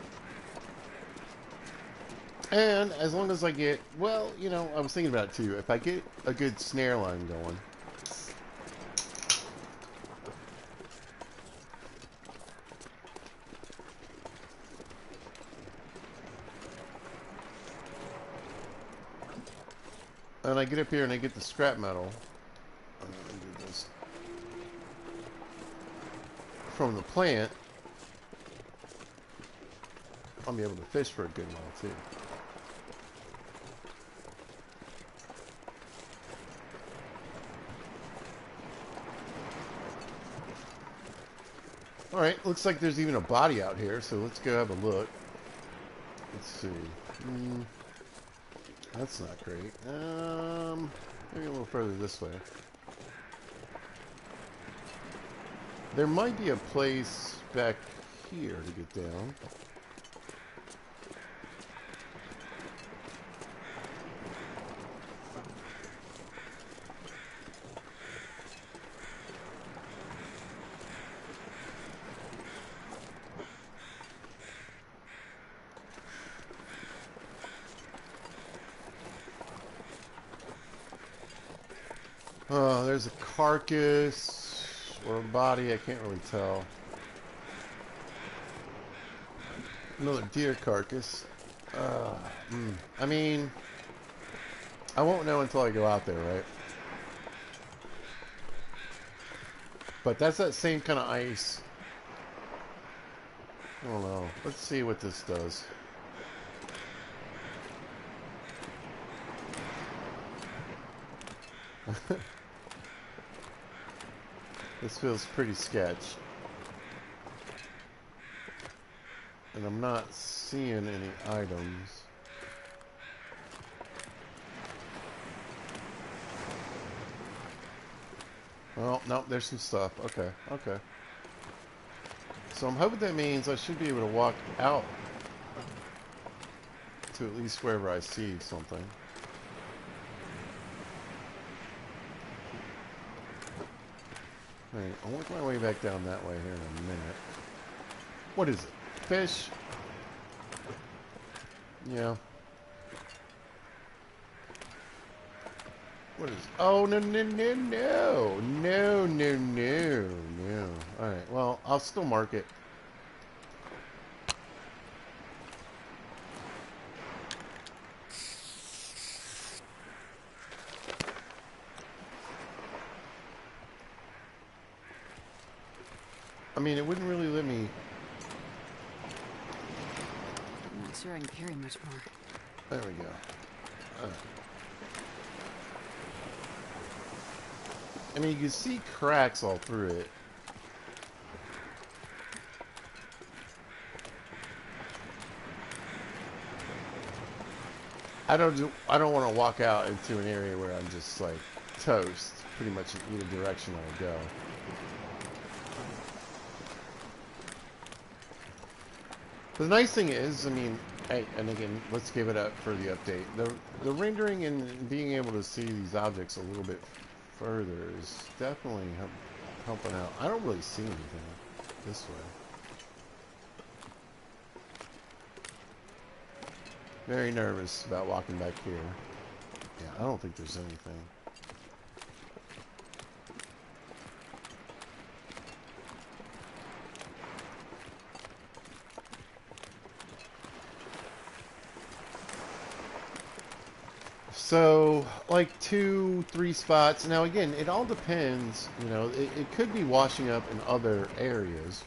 And as long as I get, well, you know, I was thinking about it too. If I get a good snare line going, and I get up here and I get the scrap metal, I'm gonna do this from the plant, I'll be able to fish for a good while too. Alright, looks like there's even a body out here, so let's go have a look. Let's see. That's not great. Maybe a little further this way. There might be a place back here to get down. Oh, there's a carcass or a body, I can't really tell. Another deer carcass. I mean, I won't know until I go out there, right? But that's that same kind of ice. I don't know. Let's see what this does. This feels pretty sketch. And I'm not seeing any items. Well, no, there's some stuff. Okay, okay. So I'm hoping that means I should be able to walk out to at least wherever I see something. Alright, I'll work my way back down that way here in a minute. What is it? Fish? Yeah. What is it? Oh, no, no, no, no. No, no, no, no. Alright, well, I'll still mark it. I mean, it wouldn't really let me... I'm not sure I can carry much more. There we go. I mean, you can see cracks all through it. I don't want to walk out into an area where I'm just like toast, pretty much in either direction I go. The nice thing is, I mean, hey, and again, let's give it up for the update. The rendering and being able to see these objects a little bit further is definitely helping out. I don't really see anything this way. Very nervous about walking back here. Yeah, I don't think there's anything. So, like 2-3 spots. Now, again, it all depends. You know, it could be washing up in other areas.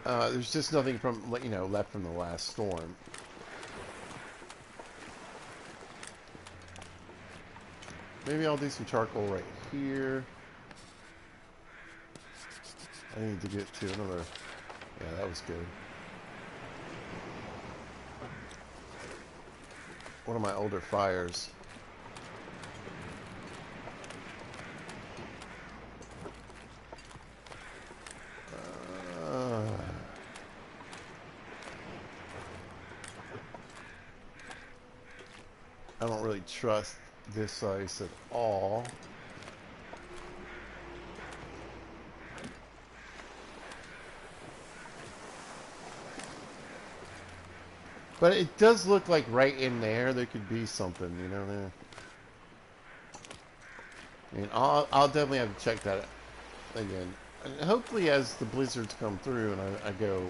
There's just nothing from, you know, left from the last storm. Maybe I'll do some charcoal right here. I need to get to another... Yeah, that was good. One of my older fires. I don't really trust this ice at all. But it does look like right in there could be something, you know. I mean, I'll definitely have to check that again. And hopefully, as the blizzards come through and I go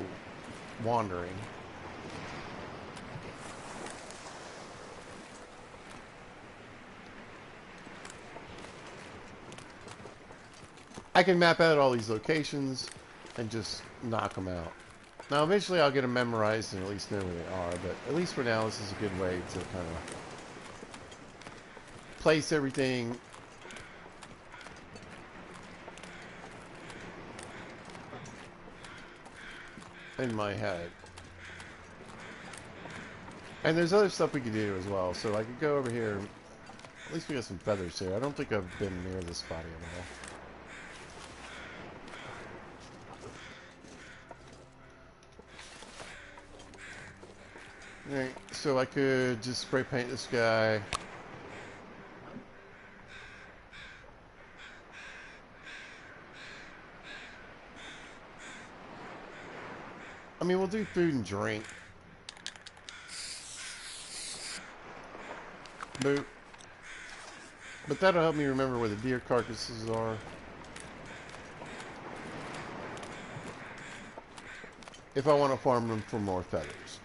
wandering, I can map out all these locations and just knock them out. Now, eventually I'll get them memorized and at least know where they are, but at least for now, this is a good way to kind of place everything in my head. And there's other stuff we could do as well, so I could go over here. At least we got some feathers here. I don't think I've been near this body at all. Alright, so I could just spray paint this guy. I mean, we'll do food and drink. Boop. But that'll help me remember where the deer carcasses are. If I want to farm them for more feathers.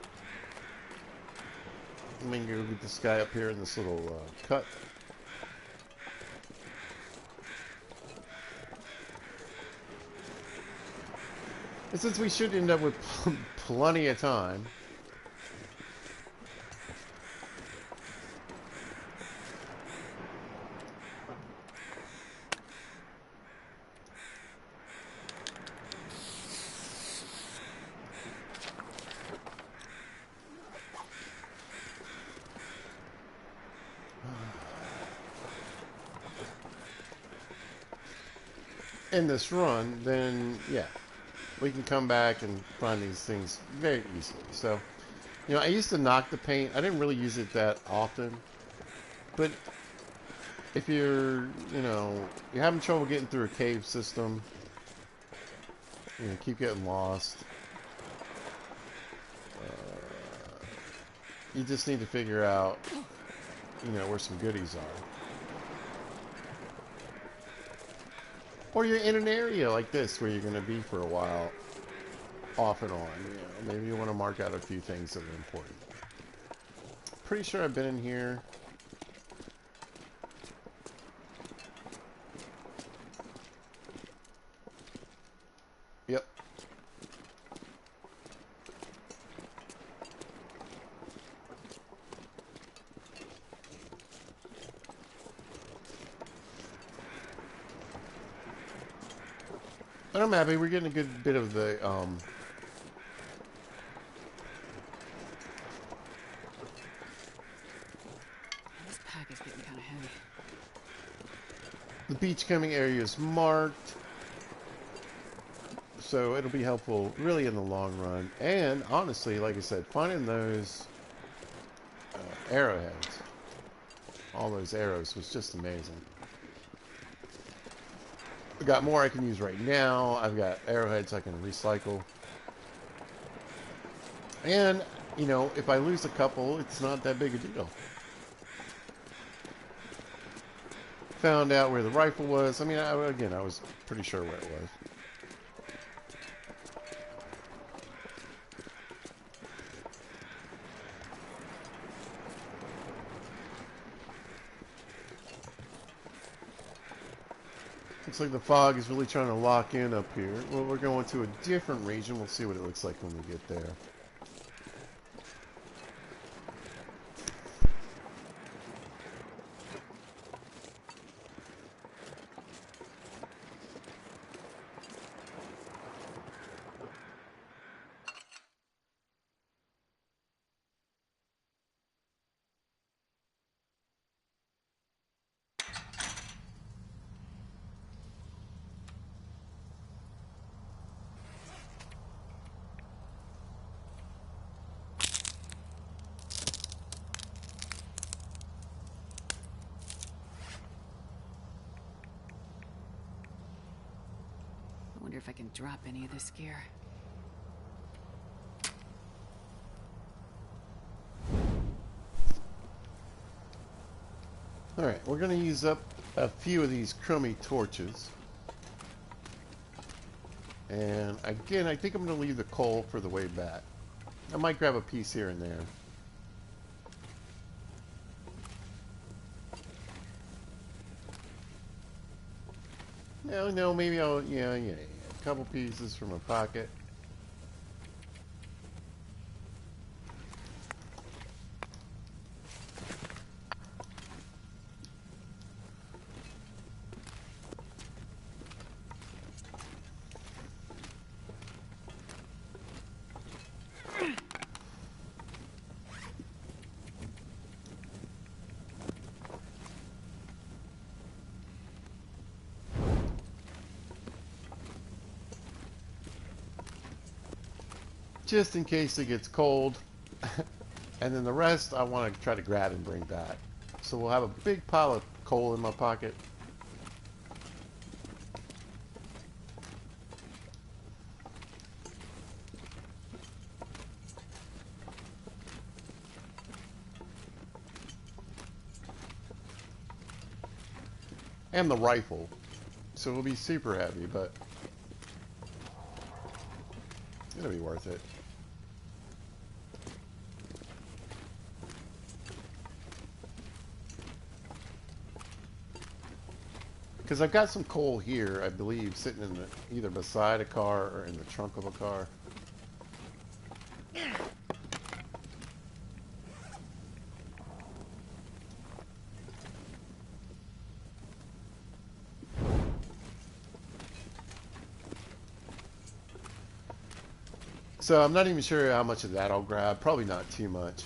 Let me go get this guy up here in this little cut. And since we should end up with plenty of time, in this run, then yeah, we can come back and find these things very easily. So, I used to knock the paint. I didn't really use it that often, but if you're having trouble getting through a cave system, keep getting lost. You just need to figure out, where some goodies are. Or you're in an area like this where you're going to be for a while, off and on. Maybe you want to mark out a few things that are important. Pretty sure I've been in here. Yep. But I'm happy. We're getting a good bit of the This pack is getting kind of heavy. the beach coming area is marked, so it'll be helpful really in the long run. And honestly, like I said, finding those arrowheads, all those arrows, was just amazing. I've got more I can use right now. I've got arrowheads I can recycle. And, if I lose a couple, it's not that big a deal. Found out where the rifle was. I mean, I was pretty sure where it was. Looks like the fog is really trying to lock in up here. Well, we're going to a different region. We'll see what it looks like when we get there. I wonder if I can drop any of this gear. Alright, we're going to use up a few of these crummy torches. And again, I think I'm going to leave the coal for the way back. I might grab a piece here and there. No, maybe I'll, yeah, a couple pieces from a pocket. Just in case it gets cold. And then the rest I want to try to grab and bring back. So we'll have a big pile of coal in my pocket. And the rifle. So it'll be super heavy, but it'll be worth it. Because I've got some coal here, I believe, sitting in either beside a car or in the trunk of a car. So I'm not even sure how much of that I'll grab. Probably not too much.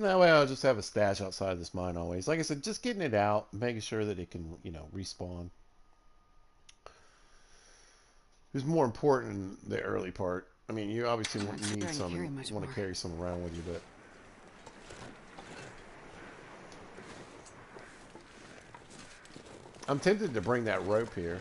And that way I'll just have a stash outside this mine always. Like I said, just getting it out, making sure that it can, respawn. Is more important in the early part. I mean, you obviously I'm not sure need I can some carry and much want more. to carry some around with you, but I'm tempted to bring that rope here.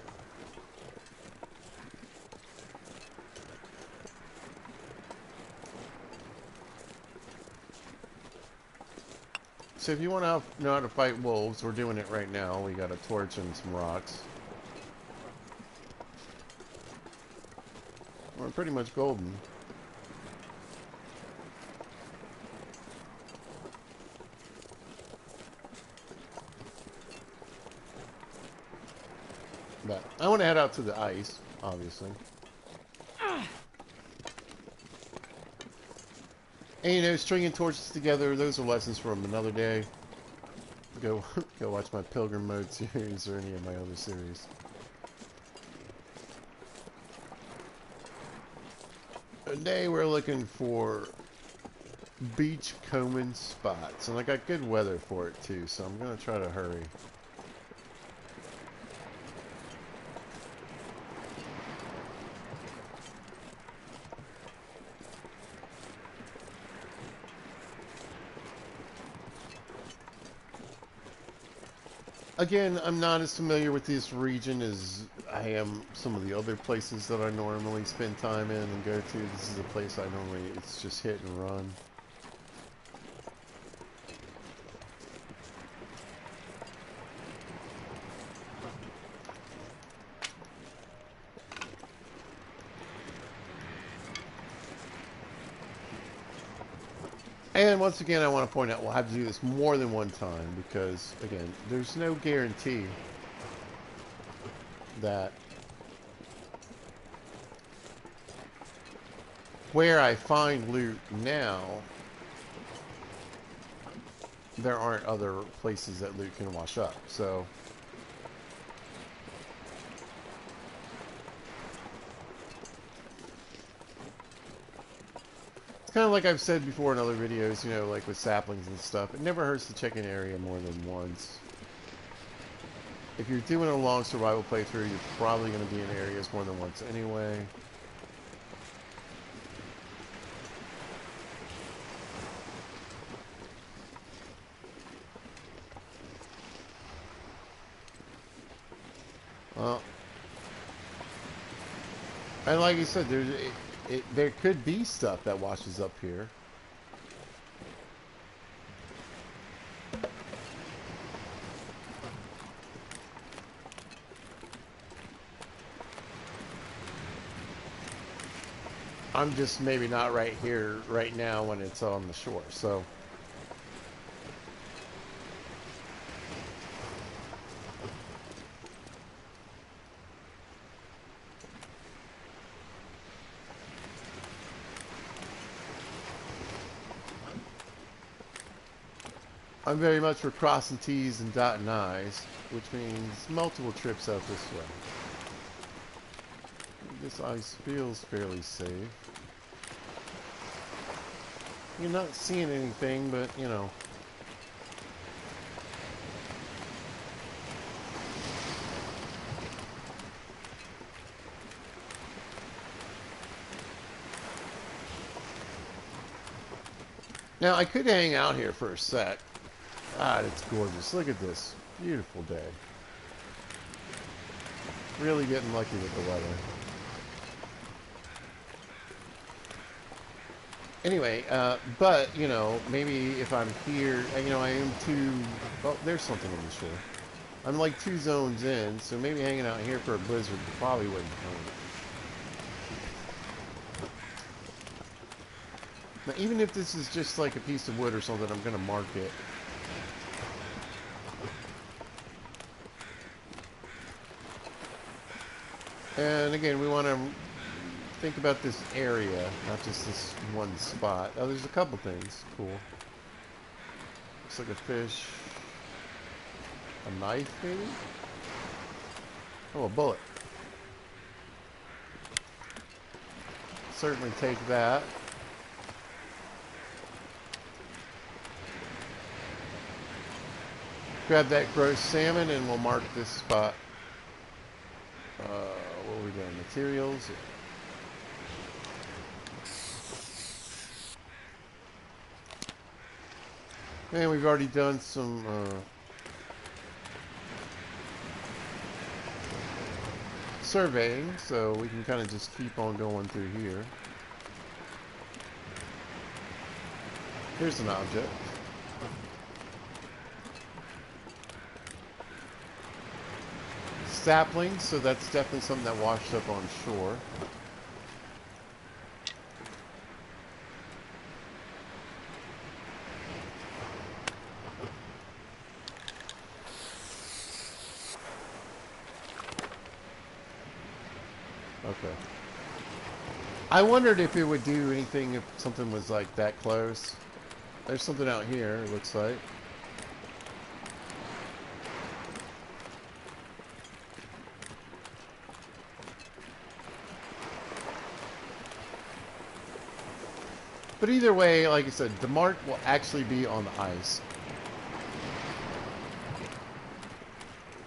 So if you want to know how to fight wolves, we're doing it right now. We got a torch and some rocks. We're pretty much golden. But I want to head out to the ice, obviously. And stringing torches together, those are lessons from another day. Go go watch my Pilgrim Mode series or any of my other series. Today we're looking for beach combing spots, and I got good weather for it too, so I'm gonna try to hurry. Again, I'm not as familiar with this region as I am some of the other places that I normally spend time in and go to. This is a place I normally, it's just hit and run. And once again, I want to point out we'll have to do this more than one time because, again, there's no guarantee that where I find loot now, there aren't other places that loot can wash up. So, it's kind of like I've said before in other videos, like with saplings and stuff. It never hurts to check an area more than once. If you're doing a long survival playthrough, you're probably going to be in areas more than once anyway. Well, and like you said, there could be stuff that washes up here. I'm just maybe not right here, right now when it's on the shore, so. I'm very much for crossing T's and dotting I's, which means multiple trips out this way. This ice feels fairly safe. You're not seeing anything, but, Now, I could hang out here for a sec. God, it's gorgeous. Look at this. Beautiful day. Really getting lucky with the weather. Anyway, but, maybe if I'm here, I am too... Oh, there's something on the shore. I'm like 2 zones in, so maybe hanging out here for a blizzard probably wouldn't hurt. Now, even if this is just like a piece of wood or something, I'm going to mark it. And again, we want to think about this area, not just this one spot. Oh, there's a couple things. Cool. Looks like a fish. A knife, maybe? Oh, a bullet. Certainly take that. grab that gross salmon and we'll mark this spot. What are we doing? Materials. And we've already done some surveying, so we can kind of just keep on going through here. Here's an object. Saplings, so that's definitely something that washed up on shore. Okay. I wondered if it would do anything if something was like that close. There's something out here, it looks like. But either way, like I said, the mark will actually be on the ice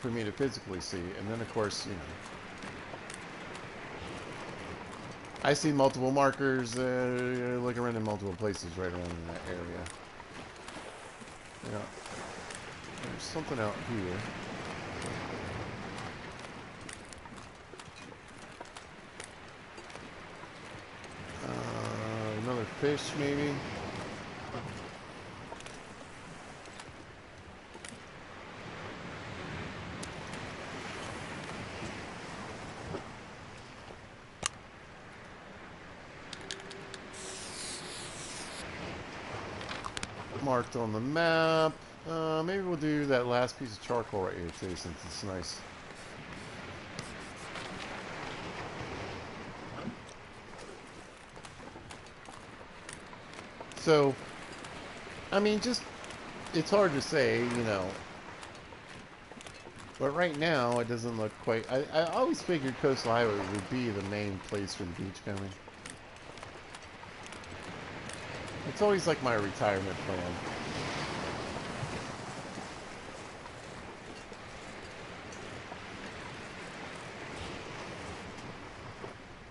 for me to physically see. And then, of course, you know, I see multiple markers look around in multiple places right around in that area. Yeah. There's something out here. Another fish, maybe. Marked on the map. Maybe we'll do that last piece of charcoal right here too, since it's nice. So, I mean, just, it's hard to say, you know. But right now, it doesn't look quite... I always figured Coastal Highway would be the main place for the beachcombing. It's always like my retirement plan.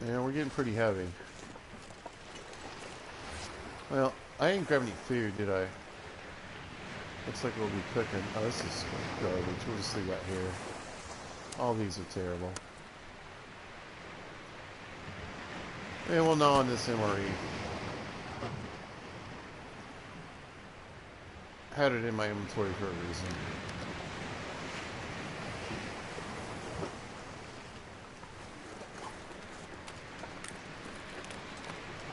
Yeah, we're getting pretty heavy. Well, I didn't grab any food, did I? Looks like we'll be cooking. Oh, this is garbage. We'll just leave that here. All these are terrible. And we'll gnaw on this MRE. Had it in my inventory for a reason.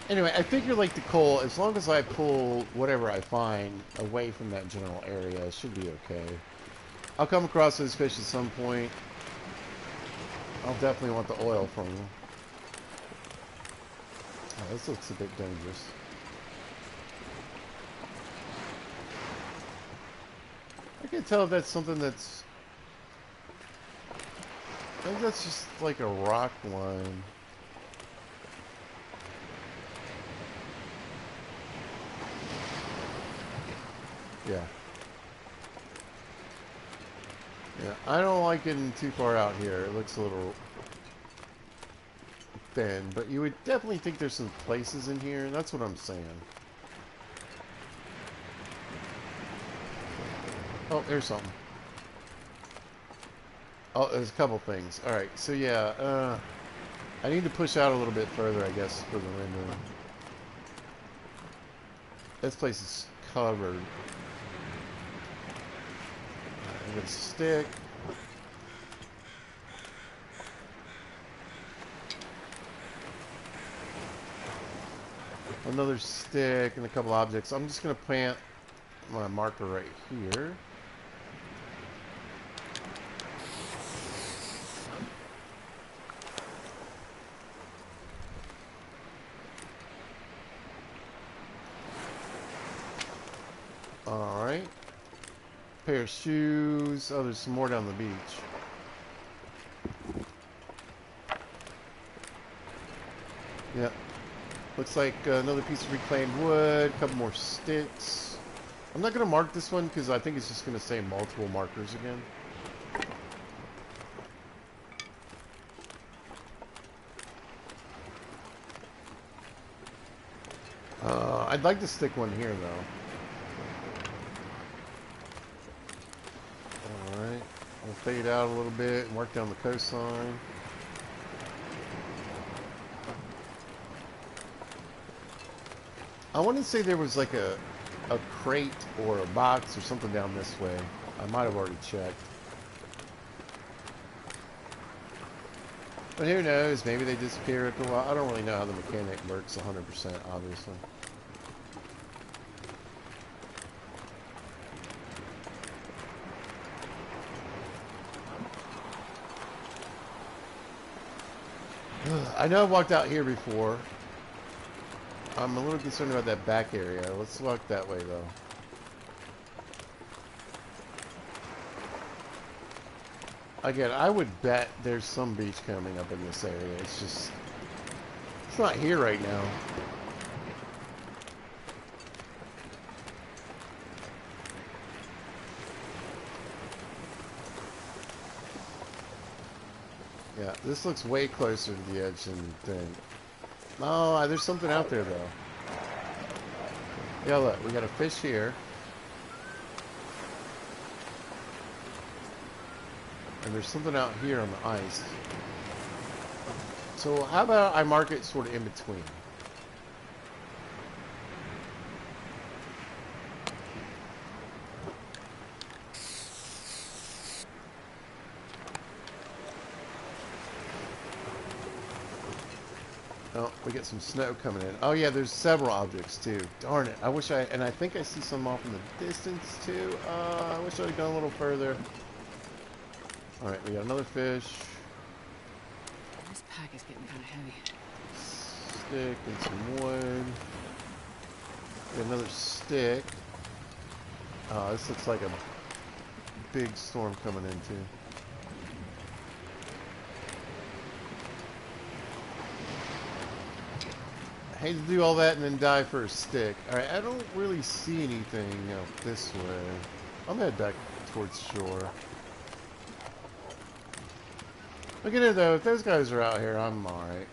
Anyway, I figure like the coal, as long as I pull whatever I find away from that general area, it should be okay. I'll come across those fish at some point. I'll definitely want the oil from them. Oh, this looks a bit dangerous. I can't tell if that's something that's... I think that's just like a rock line. Yeah. Yeah, I don't like getting too far out here. It looks a little thin, but you would definitely think there's some places in here, and that's what I'm saying. Oh, there's something. Oh, there's a couple things. Alright, so yeah, I need to push out a little bit further, I guess, for the rendering. This place is covered. I'm gonna stick. Another stick and a couple objects. I'm just gonna plant my marker right here. Alright. Pair of shoes. Oh, there's some more down the beach. Yep. Looks like another piece of reclaimed wood. A couple more sticks. I'm not going to mark this one because I think it's just going to say multiple markers again. I'd like to stick one here, though. Alright. We'll fade out a little bit and work down the coastline. I want to say there was like a crate or a box or something down this way. I might have already checked. But who knows? Maybe they disappear after a while. I don't really know how the mechanic works 100%, obviously. I know I've walked out here before. I'm a little concerned about that back area. Let's walk that way, though. Again, I would bet there's some beach coming up in this area. It's just... it's not here right now. Yeah, this looks way closer to the edge than you think. Oh, there's something out there, though. Yeah, look, we got a fish here. And there's something out here on the ice. So how about I mark it sort of in between? Oh, we get some snow coming in. Oh yeah, there's several objects too. Darn it. I wish and I think I see some off in the distance too. I wish I had gone a little further. Alright, we got another fish. This pack is getting kind of heavy. Stick and some wood. Got another stick. Oh, this looks like a big storm coming in too. I hate to do all that and then die for a stick. Alright, I don't really see anything out this way. I'm gonna head back towards shore. Look at it though, if those guys are out here, I'm alright.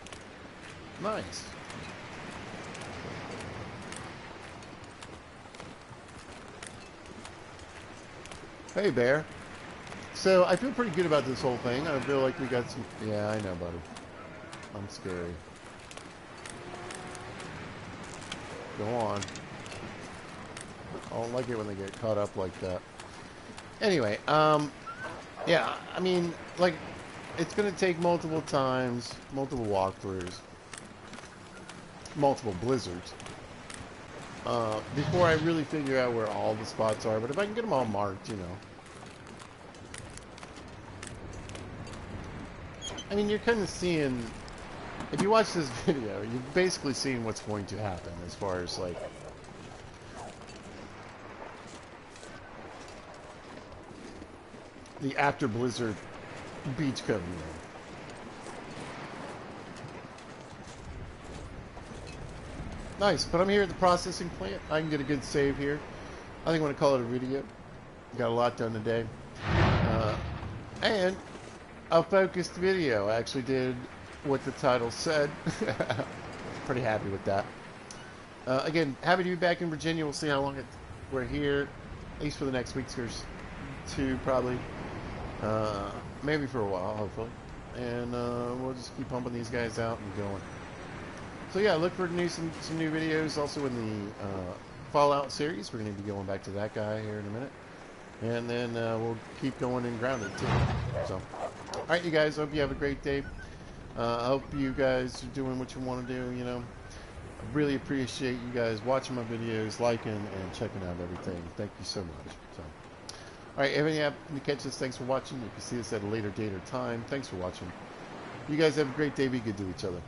Nice. Hey bear. So I feel pretty good about this whole thing. I feel like we got some... yeah, I know, buddy. I'm scary. Go on. I don't like it when they get caught up like that. Anyway, yeah, I mean, like, it's going to take multiple times, multiple walkthroughs, multiple blizzards, before I really figure out where all the spots are. But if I can get them all marked, you know. I mean, you're kind of seeing... if you watch this video, you're basically seeing what's going to happen as far as, like... the after blizzard beach coming in. Nice, but I'm here at the processing plant. I can get a good save here. I think I'm going to call it a video. Got a lot done today. And a focused video. I actually did what the title said. Pretty happy with that. Again, happy to be back in Virginia. We'll see how long we're here. At least for the next week or two, probably. Maybe for a while, hopefully. And we'll just keep pumping these guys out and going. So yeah, look for some new videos. Also in the Fallout series, we're going to be going back to that guy here in a minute. And then we'll keep going in Grounded too. So, alright you guys, hope you have a great day. I hope you guys are doing what you want to do, you know. I really appreciate you guys watching my videos, liking, and checking out everything. Thank you so much. So, alright, if you happen to catch this, thanks for watching. You can see us at a later date or time. Thanks for watching. You guys have a great day. Be good to each other.